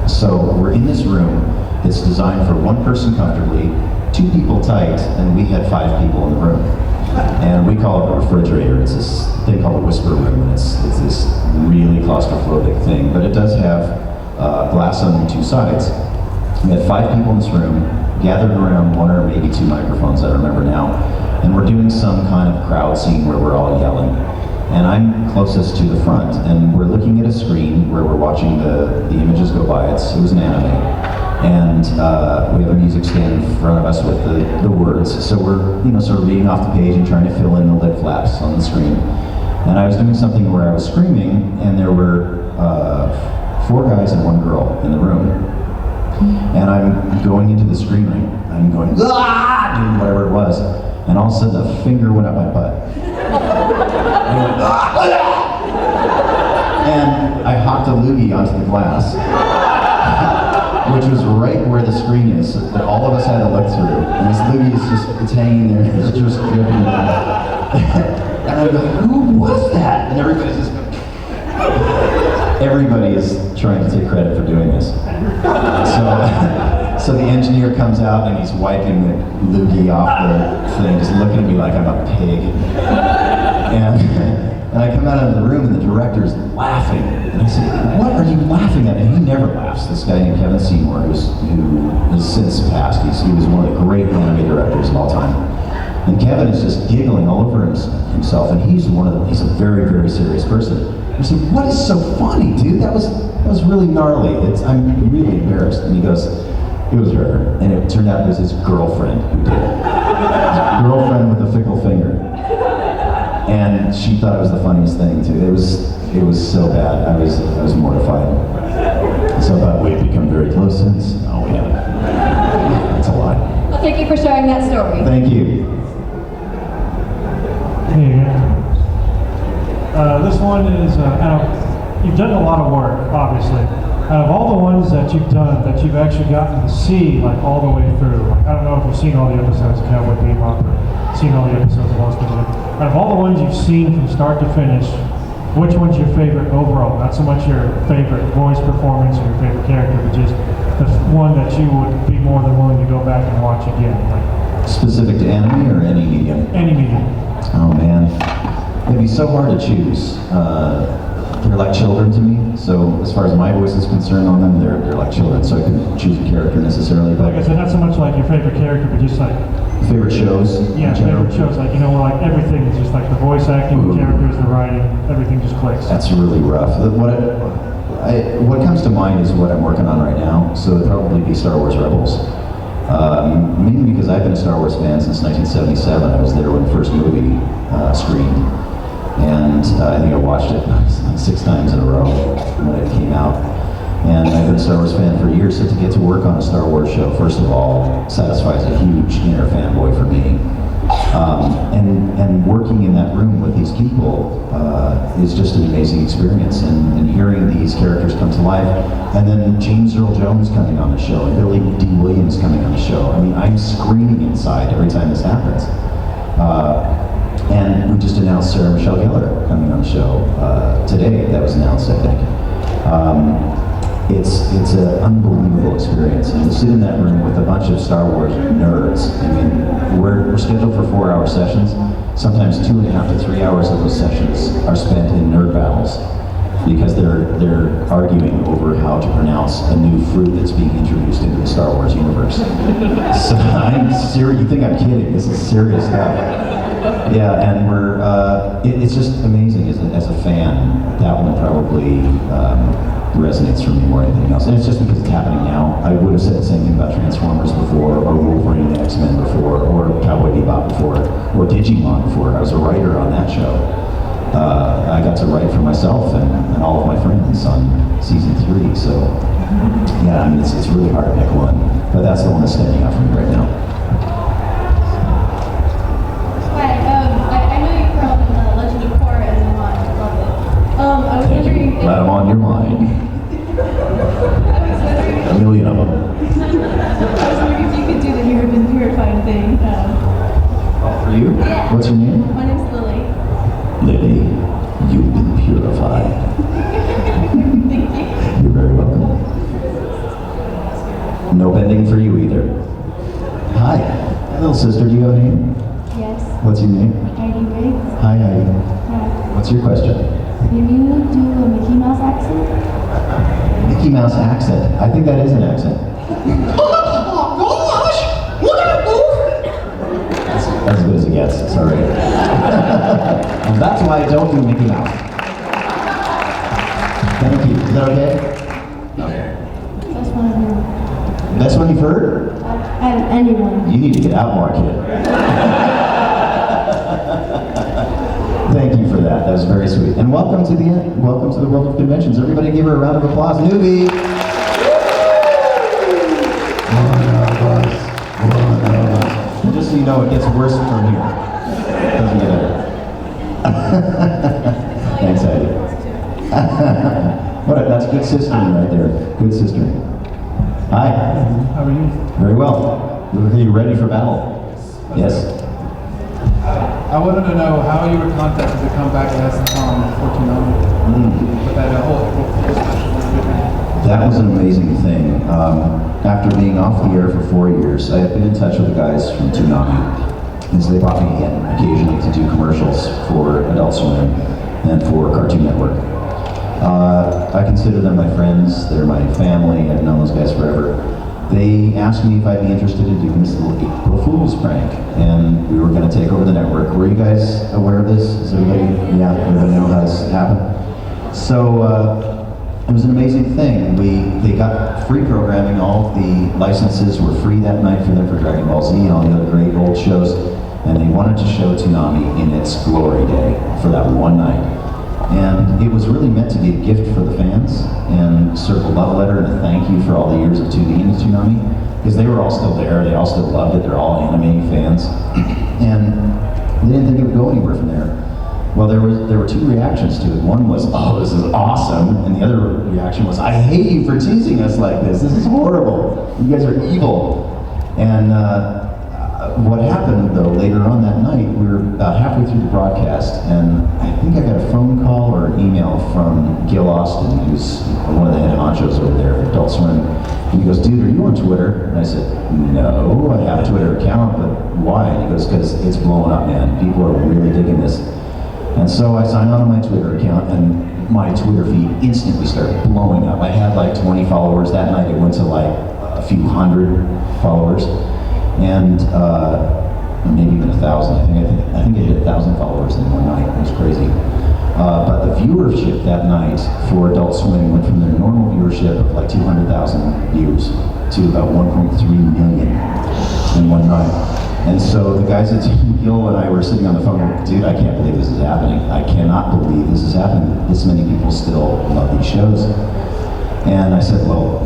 So we're in this room that's designed for one person comfortably, two people tight, and we had 5 people in the room. And we call it a refrigerator. It's this thing called a whisper room, and it's this really claustrophobic thing, but it does have glass on 2 sides. We had 5 people in this room, gathered around 1 or maybe 2 microphones, I don't remember now, and we're doing some kind of crowd scene where we're all yelling. And I'm closest to the front, and we're looking at a screen where we're watching the images go by. It was an anime. And we have a music stand in front of us with the words. So we're, sort of reading off the page and trying to fill in the lip flaps on the screen. And I was doing something where I was screaming, and there were 4 guys and 1 girl in the room. And I'm going into the screaming. I'm going, ah, doing whatever it was. And all of a sudden, a finger went up my butt. And I went, ah! And I hopped a loogie onto the glass, which was right where the screen is, that all of us had to look through. And this loogie is it's hanging there, it's just dripping down. And I'm like, who was that? And everybody is trying to take credit for doing this. So the engineer comes out and he's wiping the loogie off the thing, just looking at me like I'm a pig. And I come out of the room and the director's laughing. And I say, what are you laughing at? And he never laughs. This guy named Kevin Seymour, who has since passed. He was one of the great anime directors of all time. And Kevin is just giggling all over himself, and he's a very, very serious person. I said, what is so funny, dude? That was really gnarly. I'm really embarrassed. And he goes, it was her. And it turned out it was his girlfriend who did it. His girlfriend with the fickle finger. And she thought it was the funniest thing too. It was so bad. I was mortified. So I thought we had become very close since. No, we haven't. That's a lie. Thank you for sharing that story. Thank you. Hey again. This one is, you've done a lot of work, obviously. Out of all the ones that you've done, that you've actually gotten to see, like, all the way through, like, I don't know if you've seen all the episodes of Cowboy Bebop or seen all the episodes of Lost Boys. Out of all the ones you've seen from start to finish, which one's your favorite overall? Not so much your favorite voice performance or your favorite character, but just the one that you would be more than willing to go back and watch again. Like, Specific to anime or any medium? any medium. Oh man, it'd be so hard to choose. They're like children to me, so as far as my voice is concerned on them, they're like children, so I couldn't choose a character necessarily, but... Like I said, not so much like your favorite character, but just like... Favorite shows? Yeah, favorite shows, like, you know, where like everything is just like the voice acting, the characters, the writing, everything just clicks. That's really rough. What comes to mind is what I'm working on right now, so it'd probably be Star Wars Rebels. Mainly because I've been a Star Wars fan since 1977. I was there when the first movie screened. And I think I watched it like 6 times in a row when it came out. And I've been a Star Wars fan for years, so to get to work on a Star Wars show, first of all, satisfies a huge inner fanboy for me. And working in that room with these people is just an amazing experience. And hearing these characters come to life, and then James Earl Jones coming on the show, and Billy D. Williams coming on the show. I mean, I'm screaming inside every time this happens. And we just announced Sarah Michelle Gellar coming on the show today. That was announced, I think. It's an unbelievable experience. And to sit in that room with a bunch of Star Wars nerds. I mean, we're scheduled for 4-hour sessions. Sometimes 2.5 to 3 hours of those sessions are spent in nerd battles because they're arguing over how to pronounce a new fruit that's being introduced into the Star Wars universe. So I'm serious. You think I'm kidding? This is serious stuff. Yeah, and it's just amazing as a fan. That one probably resonates for me more than anything else. And it's just because it's happening now. I would have said the same thing about Transformers before, or Wolverine and X-Men before, or Cowboy Bebop before, or Digimon before. I was a writer on that show. I got to write for myself and all of my friends on season 3, so yeah, I mean, it's really hard to pick one, but that's the one that's standing out for me right now. Glad I'm on your mind. A million of them. I was wondering if you could do the "You Have Been Purified" thing. For you? Yeah. What's your name? My name's Lily. Lily, you've been purified. Thank you. You're very welcome. No bending for you either. Hi. Little sister, do you have a name? Yes. What's your name? Heidi Riggs. Hi, Heidi. Hi. What's your question? Can you do a Mickey Mouse accent? Mickey Mouse accent. I think that is an accent. Oh gosh! Look at it move! That's as good as it gets. Sorry. And that's why I don't do Mickey Mouse. Thank you. Is that okay? Okay. That's one of them. Best one you've heard? Out of anyone. You need to get out more, kid. Thank you for that. That was very sweet. And welcome to the world of conventions. Everybody give her a round of applause. Newbie. One of us. And just so you know, it gets worse from here. It doesn't get better. Thanks, Heidi. That's good sistering right there. Good sistering. Hi. How are you? Very well. Are you ready for battle? Yes. I wanted to know how you were contacted to come back as for Toonami. But that whole That was an amazing thing. After being off the air for 4 years, I had been in touch with the guys from Toonami, and so they brought me in occasionally to do commercials for Adult Swim and for Cartoon Network. I consider them my friends. They're my family. I've known those guys forever. They asked me if I'd be interested in doing this little April Fool's prank, and we were going to take over the network. Were you guys aware of this? Does everybody, everybody know how this happened? So it was an amazing thing. They got free programming. All of the licenses were free that night for them for Dragon Ball Z and all the other great old shows, and they wanted to show Toonami in its glory day for that one night. And it was really meant to be a gift for the fans and sort of a love letter and a thank you for all the years of tuning into Toonami. because they were all still there. They all still loved it. They're all anime fans, and they didn't think it would go anywhere from there. Well, there were two reactions to it. One was, "Oh, this is awesome," and the other reaction was, "I hate you for teasing us like this. This is horrible. You guys are evil." And what happened though later on that night, we were about halfway through the broadcast, and I think I got a phone call or an email from Gil Austin, who's one of the head honchos over there at Adult Swim. And he goes, "Dude, are you on Twitter?" And I said, "No, I have a Twitter account, but why?" And he goes, "Because it's blowing up, man. People are really digging this." And so I signed on to my Twitter account, and my Twitter feed instantly started blowing up. I had like 20 followers. That night it went to like a few hundred followers, and maybe even 1,000. I think it hit 1,000 followers in one night. It was crazy. But the viewership that night for Adult Swim went from their normal viewership of like 200,000 views to about 1.3 million in one night. And so the guys at Team Gil and I were sitting on the phone going, "Dude, I can't believe this is happening. I cannot believe this is happening. This many people still love these shows." And I said, "Well,"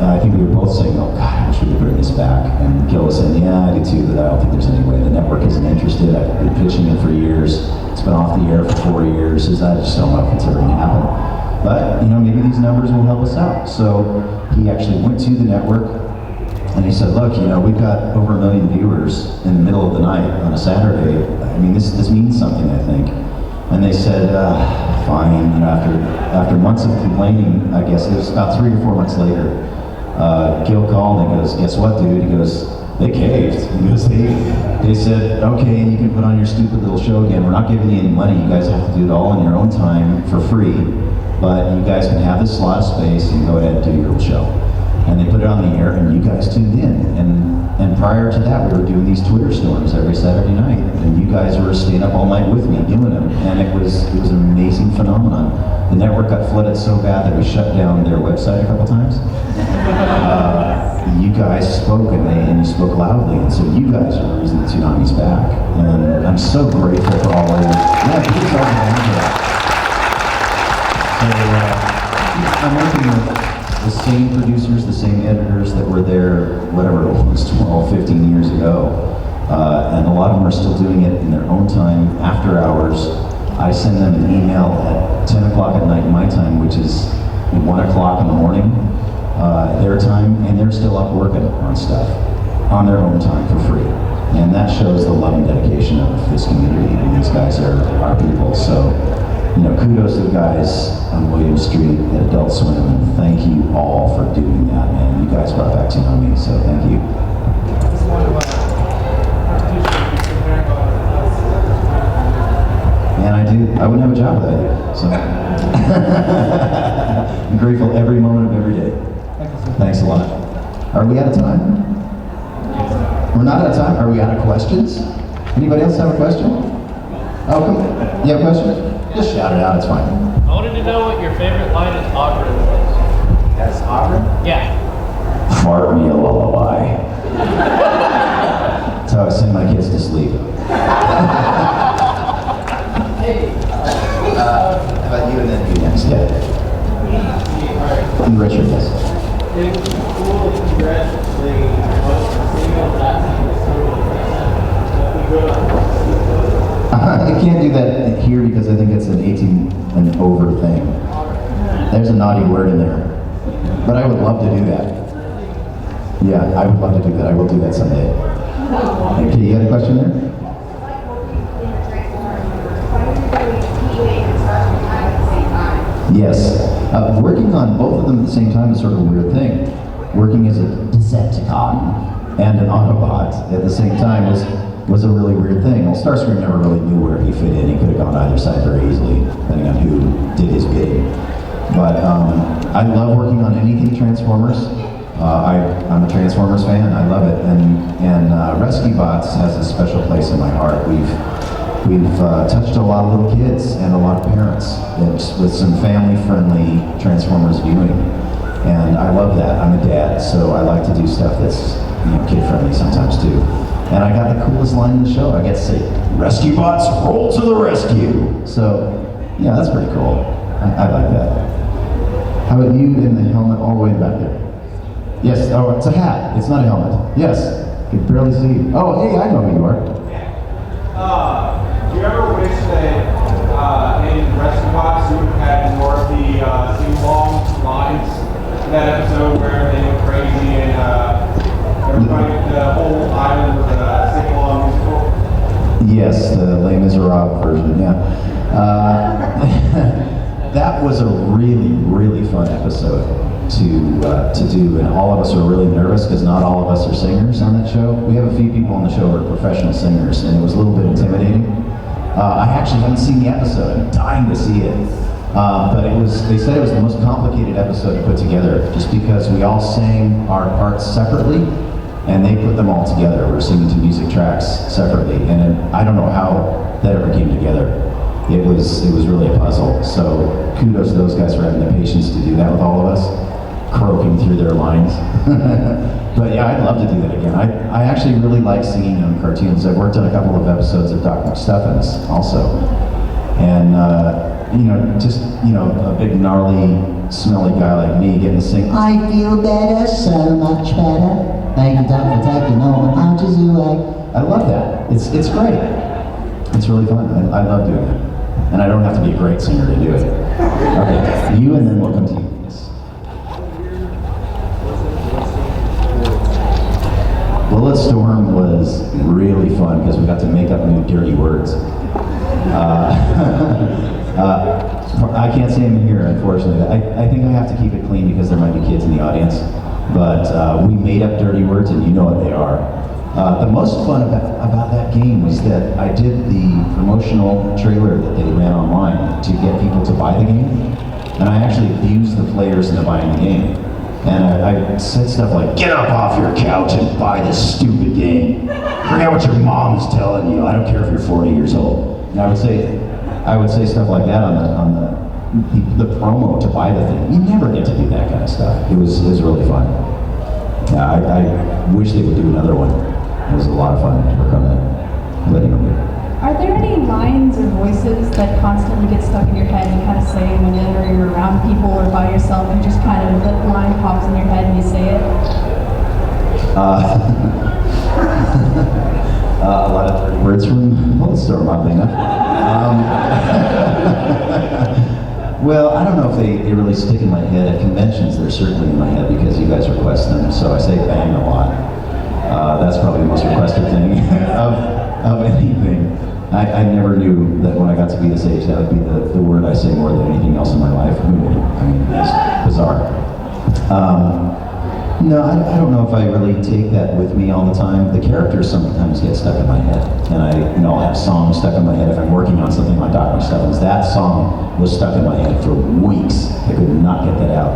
I think we were both saying, "Oh God, I wish we could bring this back." And Gil was saying, "Yeah, I do too, but I don't think there's any way. The network isn't interested. I've been pitching it for years. It's been off the air for 4 years. I just don't know if it's ever going to happen. But, maybe these numbers will help us out." So he actually went to the network, and he said, "Look, we've got over 1 million viewers in the middle of the night on a Saturday. I mean, this means something, I think." And they said, "Fine." After months of complaining, I guess it was about 3 or 4 months later, Gil called and goes, "Guess what, dude?" He goes, "They caved." He goes, they said, "Okay, you can put on your stupid little show again. We're not giving you any money. You guys have to do it all in your own time for free. But you guys can have this slot of space and go ahead and do your show." And they put it on the air, and you guys tuned in. And prior to that, we were doing these Twitter storms every Saturday night, and you guys were staying up all night with me doing them, and it was an amazing phenomenon. The network got flooded so bad that we shut down their website a couple times. You guys spoke, and you spoke loudly, and so you guys are the reason the tsunami's back. And I'm so grateful for all of you. Yeah, please all So I'm working with the same producers, the same editors that were there, whatever it was, 12, 15 years ago. And a lot of them are still doing it in their own time, after hours. I send them an email at 10 o'clock at night my time, which is 1 o'clock in the morning, their time, and they're still up working on stuff on their own time for free. And that shows the love and dedication of this community, and these guys are our people. So, kudos to the guys on William Street at Adult Swim, and thank you all for doing that, man. You guys brought back Tsunami, so thank you. And I do. I wouldn't have a job without you, so. I'm grateful every moment of every day. Thanks a lot. Are we out of time? We're not out of time? Are we out of questions? Anybody else have a question? Oh, come on. You have a question? Just shout it out, it's fine. I wanted to know what your favorite line in Auburn was. That's Auburn? Yeah. Fart me a lullaby. That's how I sing my kids to sleep. How about you and then you next? Yeah. And Richard, yes. It's cool to congratulate I can't do that here because I think it's an 18 and over thing. There's a naughty word in there. But I would love to do that. Yeah, I would love to do that. I will do that someday. Okay, you got a question there? Yes. Working on both of them at the same time is sort of a weird thing. Working as a Decepticon and an Autobot at the same time was a really weird thing. Well, Starscream never really knew where he fit in. He could have gone either side very easily, depending on who did his bidding. But I love working on anything Transformers. I'm a Transformers fan. I love it. And Rescue Bots has a special place in my heart. We've touched a lot of little kids and a lot of parents with some family-friendly Transformers viewing. And I love that. I'm a dad, so I like to do stuff that's kid-friendly sometimes too. And I got the coolest line in the show. I get to say, "Rescue Bots, roll to the rescue." So, yeah, that's pretty cool. I like that. How about you in the helmet all the way back there? Yes, oh, it's a hat. It's not a helmet. Yes, you can barely see you. Oh, hey, I know who you are. Do you ever wish that in Rescue Box you would have had more of the sing-along lines in that episode where they went crazy and everybody, the whole island was a sing-along musical? Yes, the Les Miserables version, yeah. That was a really, really fun episode to do, and all of us were really nervous because not all of us are singers on that show. We have a few people on the show who are professional singers, and it was a little bit intimidating. I actually haven't seen the episode. I'm dying to see it. But they said it was the most complicated episode to put together just because we all sang our parts separately and they put them all together. We're singing to music tracks separately, and I don't know how that ever came together. It was really a puzzle. So kudos to those guys for having the patience to do that with all of us, croaking through their lines. But yeah, I'd love to do that again. I actually really like singing on cartoons. I've worked on a couple of episodes of Dr. McStuffins also. And just a big gnarly, smelly guy like me getting to sing, I feel better, so much better. Thank you, Doc, for taking over. How does you like? I love that. It's great. It's really fun. I love doing it. And I don't have to be a great singer to do it. Okay, you and then we'll come to you. Yes. Bullet Storm was really fun because we got to make up new dirty words. I can't say them in here, unfortunately. I think I have to keep it clean because there might be kids in the audience. But we made up dirty words, and you know what they are. The most fun about that game was that I did the promotional trailer that they ran online to get people to buy the game, and I actually abused the players into buying the game. And I said stuff like, get up off your couch and buy this stupid game. Forget what your mom is telling you. I don't care if you're 40 years old. And I would say stuff like that on the promo to buy the thing. You never get to do that kind of stuff. It was really fun. Yeah, I wish they would do another one. It was a lot of fun to work on that. But anyway. Are there any lines or voices that constantly get stuck in your head and you kind of say whenever you're around people or by yourself and just kind of the line pops in your head and you say it? A lot of dirty words from Bullet Storm, oddly enough. Well, I don't know if they really stick in my head. At conventions, they're certainly in my head because you guys request them, so I say bang a lot. That's probably the most requested thing of anything. I never knew that when I got to be this age, that would be the word I say more than anything else in my life. Who knew? I mean, it's bizarre. No, I don't know if I really take that with me all the time. The characters sometimes get stuck in my head, and I'll have songs stuck in my head if I'm working on something like Dr. McStuffins. That song was stuck in my head for weeks. I could not get that out.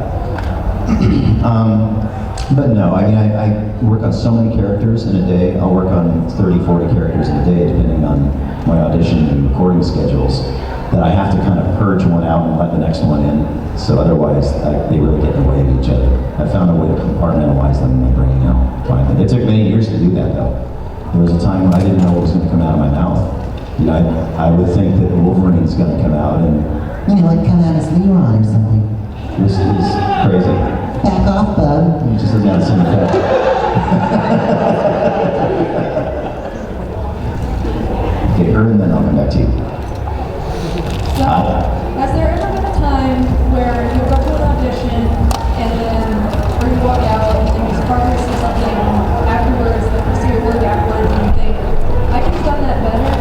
But no, I mean, I work on so many characters in a day. I'll work on 30, 40 characters in a day, depending on my audition and recording schedules, that I have to kind of purge one out and let the next one in. So otherwise, they really get in the way of each other. I found a way to compartmentalize them in my brain now, finally. It took many years to do that, though. There was a time when I didn't know what was going to come out of my mouth. You know, I would think that Wolverine's going to come out and, like come out as Leon or something. This is crazy. Back off, bub. He just doesn't have the same effect. Okay, her, and then I'll come back to you. So, has there ever been a time where you go to an audition and then, or you walk out and then your partner says something afterwards, like you see your work afterwards and you think, I could have done that better?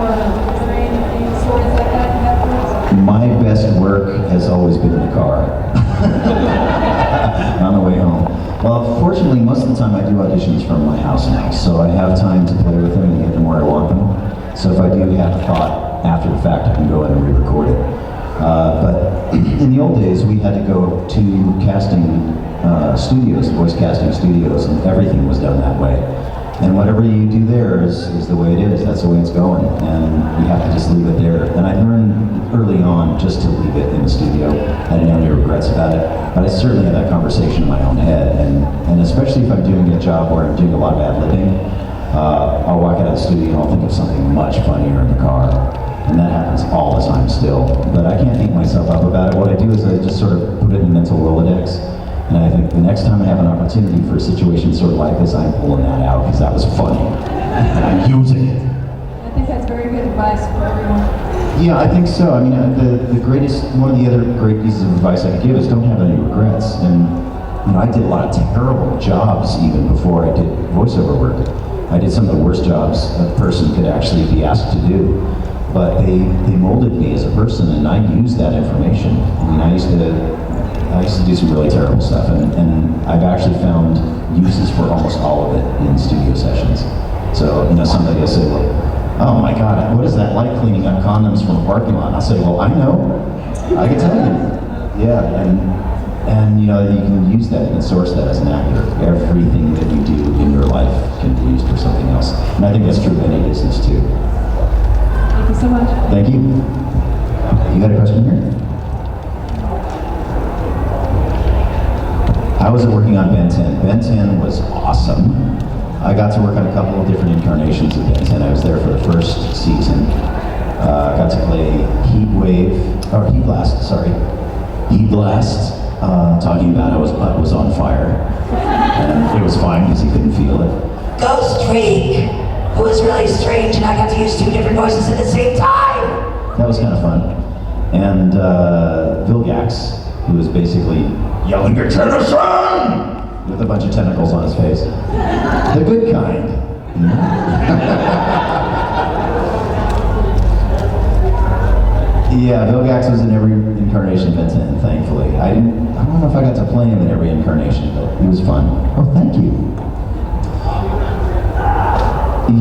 Or is there any stories like that you have for us? My best work has always been in the car. On the way home. Well, fortunately, most of the time I do auditions from my house now, so I have time to play with them and get them where I want them. So if I do have a thought after the fact, I can go in and re-record it. But in the old days, we had to go to casting studios, voice casting studios, and everything was done that way. And whatever you do there is the way it is. That's the way it's going, and you have to just leave it there. And I learned early on just to leave it in the studio. I didn't have any regrets about it, but I certainly had that conversation in my own head. And especially if I'm doing a job where I'm doing a lot of ad-libbing, I'll walk out of the studio and I'll think of something much funnier in the car. And that happens all the time still. But I can't beat myself up about it. What I do is I just sort of put it in mental Rolodex. And I think the next time I have an opportunity for a situation sort of like this, I'm pulling that out because that was funny. And I'm using it. I think that's very good advice for everyone. Yeah, I think so. I mean, one of the other great pieces of advice I could give is don't have any regrets. And, you know, I did a lot of terrible jobs even before I did voiceover work. I did some of the worst jobs a person could actually be asked to do. But they molded me as a person, and I used that information. I mean, I used to do some really terrible stuff, and I've actually found uses for almost all of it in studio sessions. So, you know, somebody will say, well, oh my God, what is that like cleaning up condoms from a parking lot? I'll say, well, I know. I can tell you. Yeah, and you know, you can use that, you can source that as an actor. Everything that you do in your life can be used for something else. And I think that's true of any business too. Thank you so much. Thank you. You got a question here? I was working on Ben 10. Ben 10 was awesome. I got to work on a couple of different incarnations of Ben 10. I was there for the first season. I got to play Heat Blast, talking about how his butt was on fire. And it was fine because he couldn't feel it. Ghost Freak, who was really strange, and I got to use 2 different voices at the same time. That was kind of fun. And Vilgax, who was basically yelling at Tennyson with a bunch of tentacles on his face. The good kind. Yeah, Vilgax was in every incarnation of Ben 10, thankfully. I don't know if I got to play him in every incarnation, but he was fun. Oh, thank you.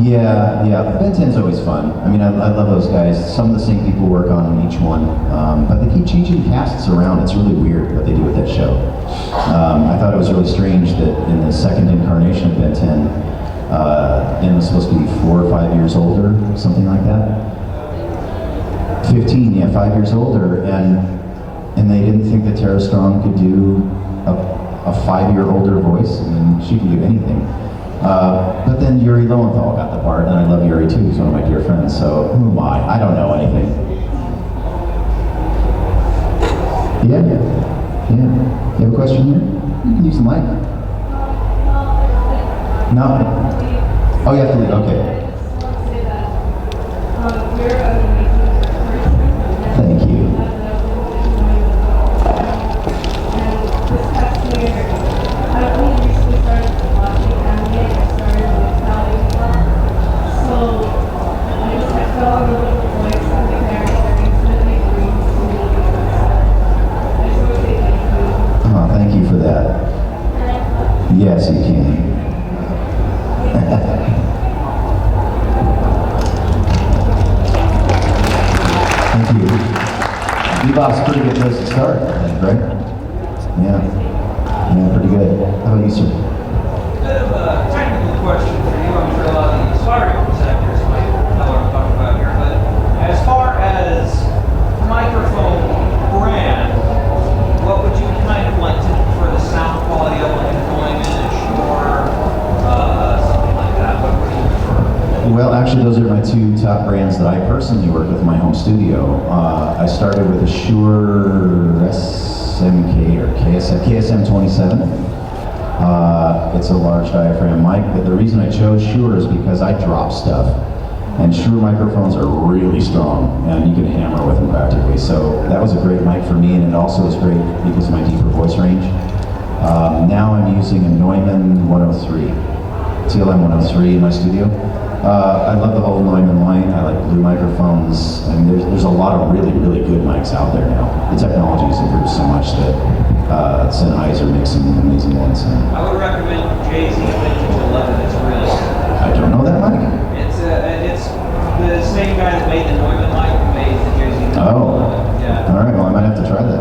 Yeah, Ben 10's always fun. I mean, I love those guys. Some of the same people work on each one, but they keep changing casts around. It's really weird what they do with that show. I thought it was really strange that in the second incarnation of Ben 10, Ben was supposed to be 4 or 5 years older, something like that. 15, yeah, 5 years older, and they didn't think that Tara Strong could do a 5-year older voice. I mean, she can do anything. But then Yuri Lowenthal got the part, and I love Yuri too. He's one of my dear friends, so who am I? I don't know anything. Yeah. You have a question here? You can use the mic. No? Oh, you have to leave, okay. Thank you. Oh, thank you for that. Yes, you can. Thank you. Bebop's pretty good place to start, I think, right? Yeah, pretty good. How about you, sir? Bit of a technical question for you. I'm sure a lot of the aspiring actors might know what I'm talking about here. But as far as microphone brand, what would you kind of like to for the sound quality of like a Neumann, a Shure, something like that? What would you prefer? Well, actually, those are my 2 top brands that I personally work with in my home studio. I started with a Shure SMK or KSM 27. It's a large diaphragm mic, but the reason I chose Shure is because I drop stuff. And Shure microphones are really strong, and you can hammer with them practically. So that was a great mic for me, and it also is great because of my deeper voice range. Now I'm using a Neumann 103, TLM 103 in my studio. I love the whole Neumann line. I like Blue microphones. I mean, there's a lot of really, really good mics out there now. The technology has improved so much that Sennheiser makes some amazing ones. I would recommend Jay-Z Vintage 11. It's really good. I don't know that mic. It's the same guy that made the Neumann mic who made the Jay-Z. Oh. Yeah. All right. Well, I might have to try that.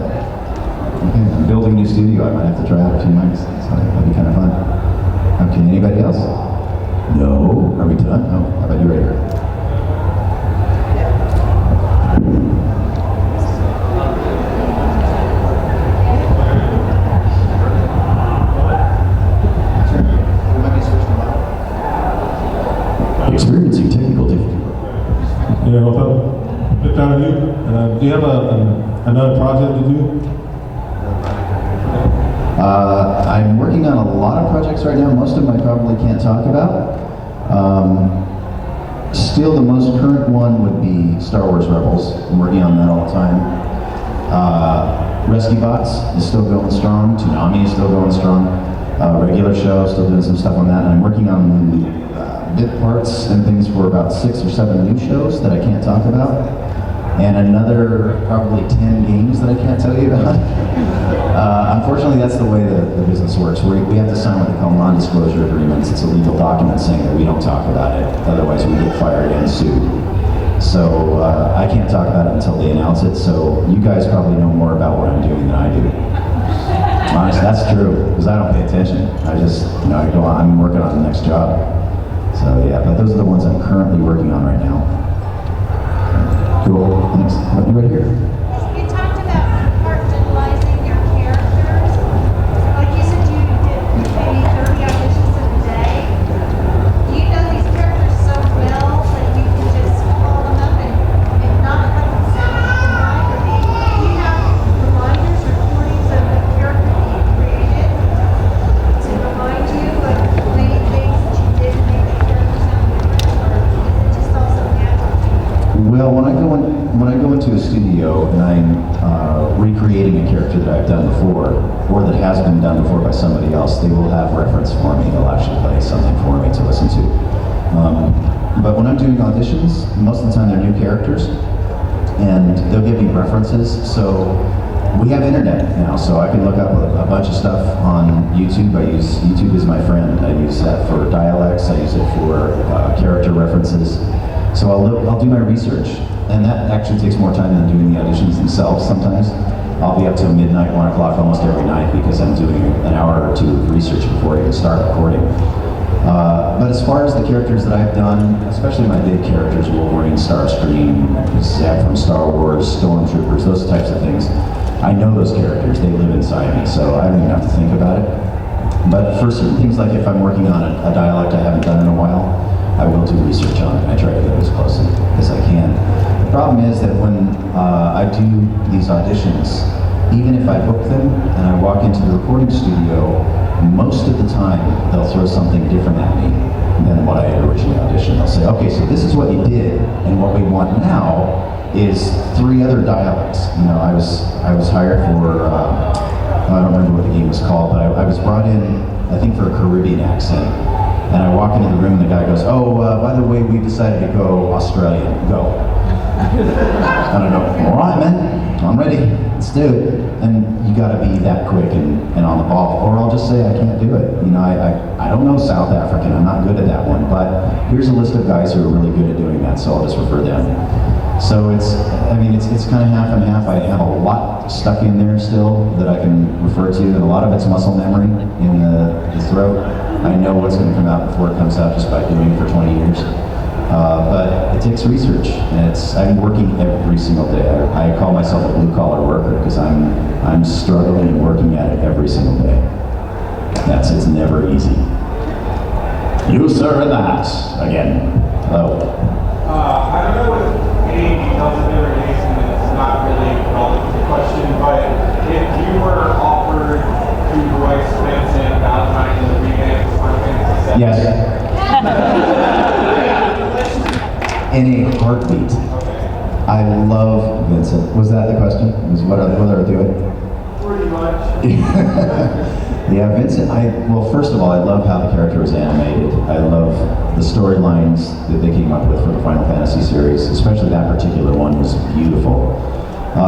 Okay. I'm building a new studio. I might have to try out a few mics. So that'd be kind of fun. Okay. Anybody else? No. Are we done? Oh, how about you right here? Experiencing technical difficulty. Yeah, what's up? Good time to you. Do you have another project to do? I'm working on a lot of projects right now. Most of them I probably can't talk about. Still, the most current one would be Star Wars Rebels. I'm working on that all the time. Rescue Bots is still going strong. Toonami is still going strong. Regular show, still doing some stuff on that. And I'm working on bit parts and things for about 6 or 7 new shows that I can't talk about. And another probably 10 games that I can't tell you about. Unfortunately, that's the way the business works. We have to sign what they call non-disclosure agreements. It's a legal document saying that we don't talk about it. Otherwise, we get fired and sued. So I can't talk about it until they announce it. So you guys probably know more about what I'm doing than I do. Honestly, that's true, because I don't pay attention. I just, I go on, I'm working on the next job. So yeah, but those are the ones I'm currently working on right now. Cool. Thanks. Right here. You talked about compartmentalizing your characters. Like you said, you did maybe 30 auditions in a day. Do you know these characters so well that you can just call them up and not have them sound like or do you have reminders, recordings of the character that you created to remind you of maybe things that you did to make the character sound different, or is it just also natural? Well, when I go into a studio and I'm recreating a character that I've done before, or that has been done before by somebody else, they will have reference for me. They'll actually play something for me to listen to. But when I'm doing auditions, most of the time they're new characters, and they'll give me references. So we have internet now, so I can look up a bunch of stuff on YouTube. YouTube is my friend. I use that for dialects. I use it for character references. So I'll do my research, and that actually takes more time than doing the auditions themselves sometimes. I'll be up till midnight, 1 o'clock almost every night because I'm doing an hour or 2 of research before I even start recording. But as far as the characters that I've done, especially my big characters, Wolverine, Starscream, Zeb from Star Wars, Stormtroopers, those types of things, I know those characters, they live inside me, so I don't even have to think about it. But for certain things, like if I'm working on a dialect I haven't done in a while, I will do research on it. I try to get as close as I can. The problem is that when I do these auditions, even if I book them and I walk into the recording studio, most of the time they'll throw something different at me than what I had originally auditioned. They'll say, okay, so this is what you did, and what we want now is 3 other dialects. I was hired for, I don't remember what the game was called, but I was brought in, I think, for a Caribbean accent. And I walk into the room and the guy goes, oh, by the way, we decided to go Australian. Go. And I go, all right, man, I'm ready. Let's do it. And you got to be that quick and on the ball. Or I'll just say I can't do it. I don't know South African. I'm not good at that one. But here's a list of guys who are really good at doing that, so I'll just refer them. So it's kind of half and half. I have a lot stuck in there still that I can refer to, and a lot of it's muscle memory in the throat. I know what's going to come out before it comes out just by doing it for 20 years. But it takes research, and I'm working every single day. I call myself a blue-collar worker because I'm struggling and working at it every single day. It's never easy. You, sir, and that again. Hello. I don't know what any details of the relation. It's not really relevant to the question, but if you were offered to voice Vincent Valentine in the remake of Final Fantasy VII, Yes. In a heartbeat. I love Vincent. Was that the question? Was what are we doing? Pretty much. Yeah, Vincent, well, first of all, I love how the character was animated. I love the storylines that they came up with for the Final Fantasy series, especially that particular one was beautiful.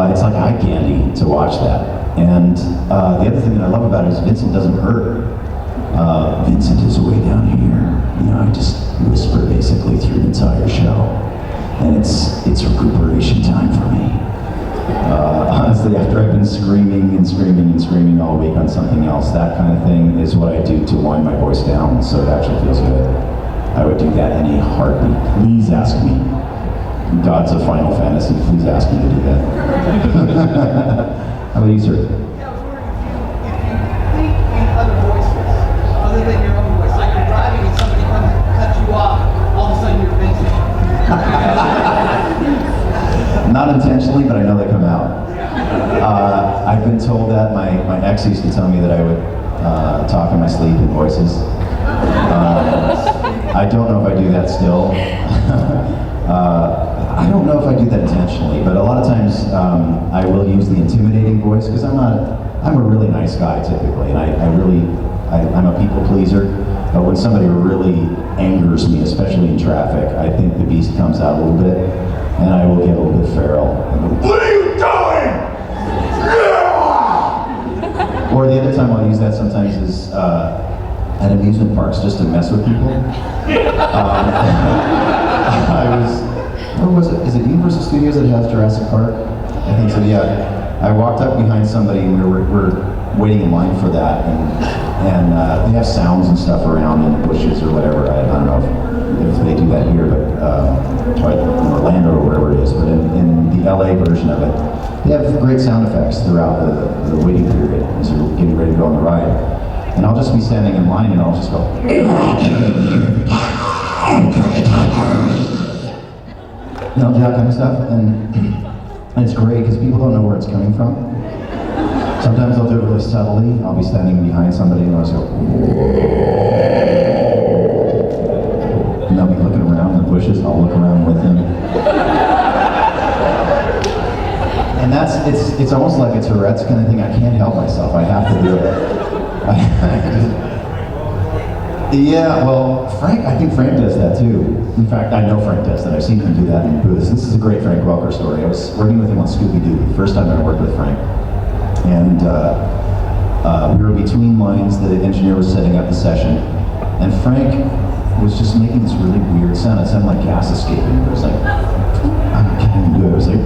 It's like eye candy to watch that. And the other thing that I love about it is Vincent doesn't hurt. Vincent is way down here. I just whisper basically through the entire show. And it's recuperation time for me. Honestly, after I've been screaming and screaming and screaming all week on something else, that kind of thing is what I do to wind my voice down, so it actually feels good. I would do that in a heartbeat. Please ask me. Gods of Final Fantasy, please ask me to do that. How about you, sir? Other voices, other than your own voice. Like you're driving and somebody comes and cuts you off, all of a sudden you're Vincent. Not intentionally, but I know they come out. I've been told that that. My ex used to tell me that I would talk in my sleep in voices. I don't know if I do that still. I don't know if I do that intentionally, but a lot of times I will use the intimidating voice because I'm a really nice guy typically, and I'm a people pleaser. But when somebody really angers me, especially in traffic, I think the beast comes out a little bit, and I will get a little bit feral. What are you doing? Or the other time I'll use that sometimes is at amusement parks just to mess with people. Where was it? Is it Universal Studios that has Jurassic Park? I think so, yeah. I walked up behind somebody and we're waiting in line for that, and they have sounds and stuff around in the bushes or whatever. I don't know if they do that here, but or in Orlando or wherever it is, but in the LA version of it, they have great sound effects throughout the waiting period as you're getting ready to go on the ride. And I'll just be standing in line and I'll just go, you know, that kind of stuff. And it's great because people don't know where it's coming from. Sometimes I'll do it really subtly. I'll be standing behind somebody and I'll just go, and they'll be looking around in the bushes and I'll look around with them. And it's almost like a Tourette's kind of thing. I can't help myself. I have to do it. Yeah, well, I think Frank does that too. In fact, I know Frank does that. I've seen him do that in booths. This is a great Frank Welker story. I was working with him on Scooby-Doo, the first time I worked with Frank. And we were between lines, the engineer was setting up the session, and Frank was just making this really weird sound. It sounded like gas escaping. It was like, I can't even do it. It was like,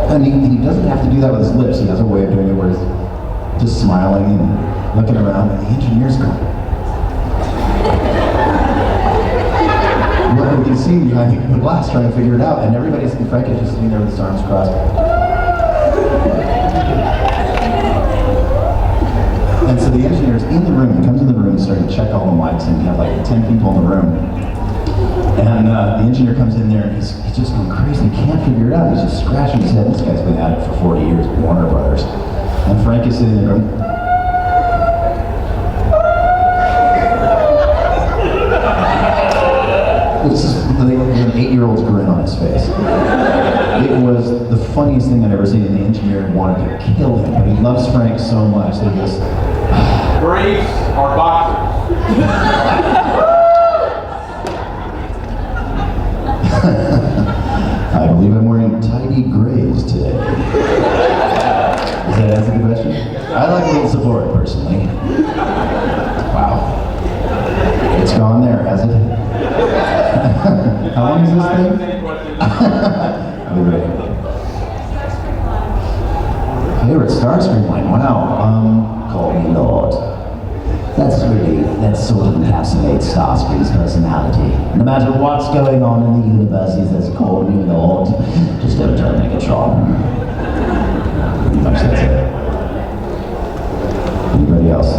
and he doesn't have to do that with his lips. He has a way of doing it where he's just smiling and looking around, and the engineer's going. Well, we can see behind the glass trying to figure it out, and everybody's, Frank is just sitting there with his arms crossed. And so the engineer's in the room, he comes in the room, he's starting to check all the mics, and you have like 10 people in the room. And the engineer comes in there and he's just going crazy. He can't figure it out. He's just scratching his head. This guy's been at it for 40 years with Warner Brothers. And Frank is sitting there going, this is like an 8-year-old's grin on his face. It was the funniest thing I'd ever seen, and the engineer wanted to kill him, but he loves Frank so much that he goes, Braves are boxers. I believe I'm wearing tidy grays today. Does that answer the question? I like a little support, personally. Wow. It's gone there, has it? How long is this thing? I'll be ready. Favorite Starscream line? Wow. Call me Lord. That sort of encapsulates Starscream's personality. No matter what's going on in the universe, he says, call me Lord. Just don't tell Megatron. Pretty much that's it. Anybody else?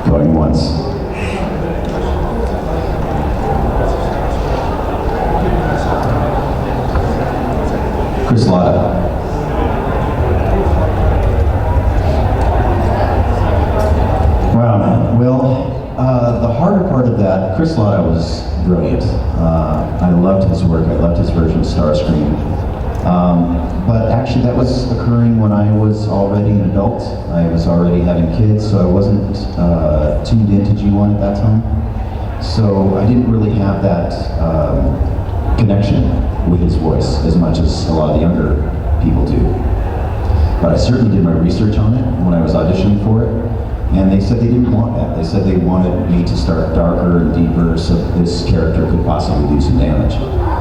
Going once. Chris Latta. Wow, man. Well, the harder part of that, Chris Latta was brilliant. I loved his work. I loved his version of Starscream. But actually, that was occurring when I was already an adult. I was already having kids, so I wasn't tuned into G1 at that time. So I didn't really have that connection with his voice as much as a lot of the younger people do. But I certainly did my research on it when I was auditioning for it. And they said they didn't want that. They said they wanted me to start darker and deeper so that this character could possibly do some damage.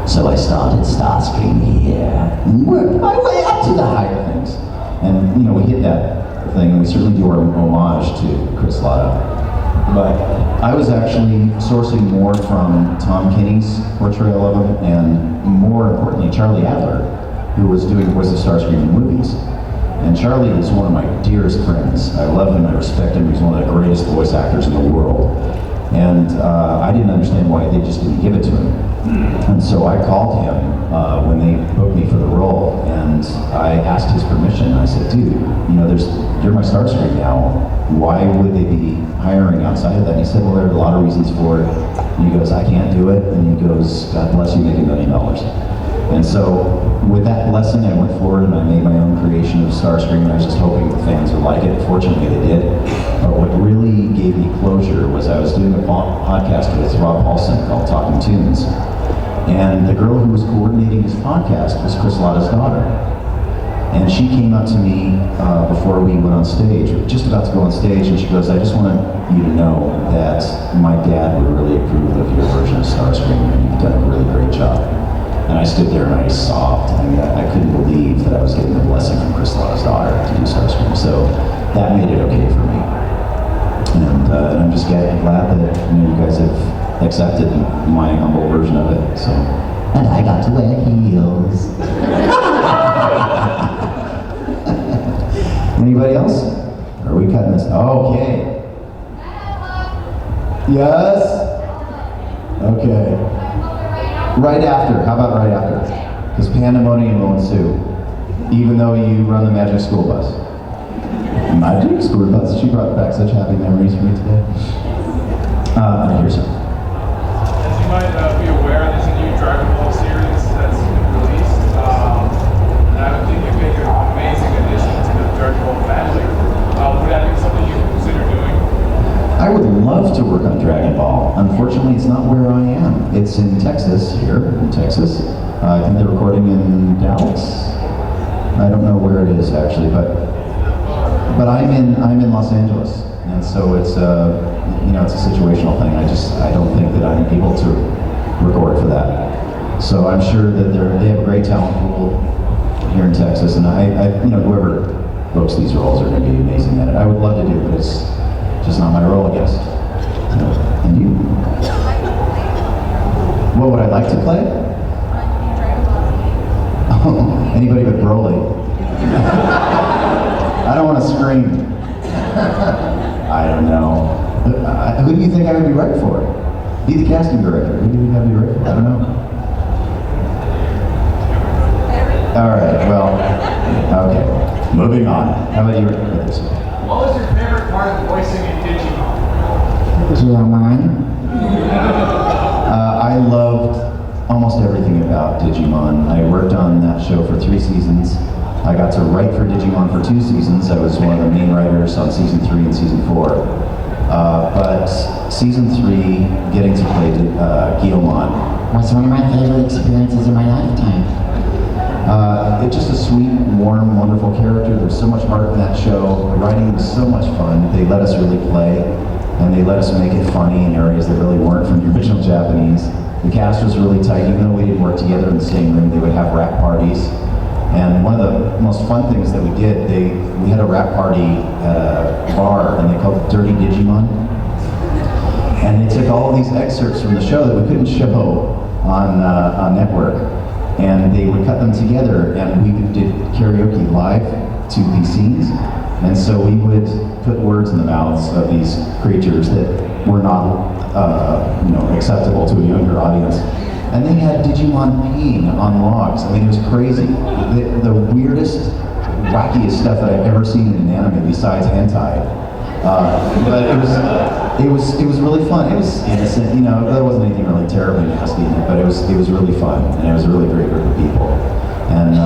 So I started Starscream here and worked my way up to the higher things. And, you know, we hit that thing, and we certainly do our homage to Chris Latta. But I was actually sourcing more from Tom Kenny's portrayal of him, and more importantly, Charlie Adler, who was doing the voice of Starscream in movies. And Charlie is one of my dearest friends. I love him, I respect him, he's one of the greatest voice actors in the world. And I didn't understand why they just didn't give it to him. And so I called him when they booked me for the role, and I asked his permission. I said, dude, you know, you're my Starscream now. Why would they be hiring outside of that? And he said, well, there are a lot of reasons for it. And he goes, I can't do it. And he goes, God bless you, make $1 million. And so with that blessing, I went forward and I made my own creation of Starscream, and I was just hoping the fans would like it. Fortunately, they did. But what really gave me closure was I was doing a podcast with Rob Paulson called Talking Tunes. And the girl who was coordinating his podcast was Chris Latta's daughter. And she came up to me before we went on stage, we were just about to go on stage, and she goes, I just wanted you to know that my dad would really approve of your version of Starscream, and you've done a really great job. And I stood there and I sobbed. I mean, I couldn't believe that I was getting a blessing from Chris Latta's daughter to do Starscream. So that made it okay for me. And I'm just glad that you guys have accepted my humble version of it. So, and I got to wear heels. Anybody else? Are we cutting this? Okay. Yes. Okay. Right after. How about right after? Because pandemonium will ensue, even though you run the Magic School Bus. Magic School Bus. She brought back such happy memories for me today. Here's her. As you might be aware, there's a new Dragon Ball series that's been released. And I would think it'd make an amazing addition to the Dragon Ball family. Would that be something you consider doing? I would love to work on Dragon Ball. Unfortunately, it's not where I am. It's in Texas, here in Texas. I think they're recording in Dallas. I don't know where it is actually, but I'm in Los Angeles, and so it's it's a situational thing. I don't think that I'm able to record for that. So I'm sure that they have a great talent pool here in Texas, and whoever books these roles are going to be amazing at it. I would love to do it, but it's just not my role, I guess. And you? What would I like to play? Oh, anybody but Broly. I don't want to scream. I don't know. Who do you think I would be right for? Be the casting director. Who do you think I'd be right for? I don't know. All right, well, okay. Moving on. How about you? What was your favorite part of voicing in Digimon? I loved almost everything about Digimon. I worked on that show for 3 seasons. I got to write for Digimon for 2 seasons. I was one of the main writers on season 3 and season 4. But season 3, getting to play Guilmon was one of my favorite experiences of my lifetime. It's just a sweet, warm, wonderful character. There's so much heart in that show. The writing was so much fun. They let us really play, and they let us make it funny in areas that really weren't from the original Japanese. The cast was really tight. Even though we didn't work together in the same room, they would have rap parties. And one of the most fun things that we did, we had a rap party at a bar, and they called it Dirty Digimon. And they took all of these excerpts from the show that we couldn't show on network, and they would cut them together, and we did karaoke live to these scenes. And so we would put words in the mouths of these creatures that were not acceptable to a younger audience. And they had Digimon peeing on logs. I mean, it was crazy. The weirdest, wackiest stuff that I've ever seen in an anime besides hentai. But it was really fun. It was innocent, there wasn't anything really terribly nasty in it, but it was really fun, and it was a really great group of people. And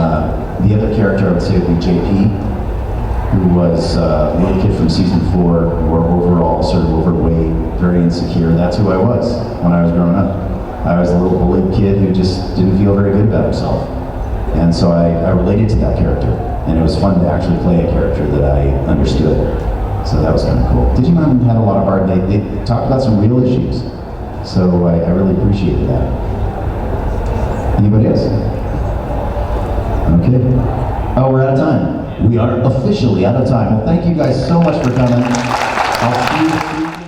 the other character I would say would be JP, who was a little kid from season 4, more overall, sort of overweight, very insecure. That's who I was when I was growing up. I was a little bullied kid who just didn't feel very good about himself. And so I related to that character, and it was fun to actually play a character that I understood. So that was kind of cool. Digimon had a lot of heart. They talked about some real issues. So I really appreciated that. Anybody else? Okay. Oh, we're out of time. We are officially out of time. Well, thank you guys so much for coming. I'll see you this weekend.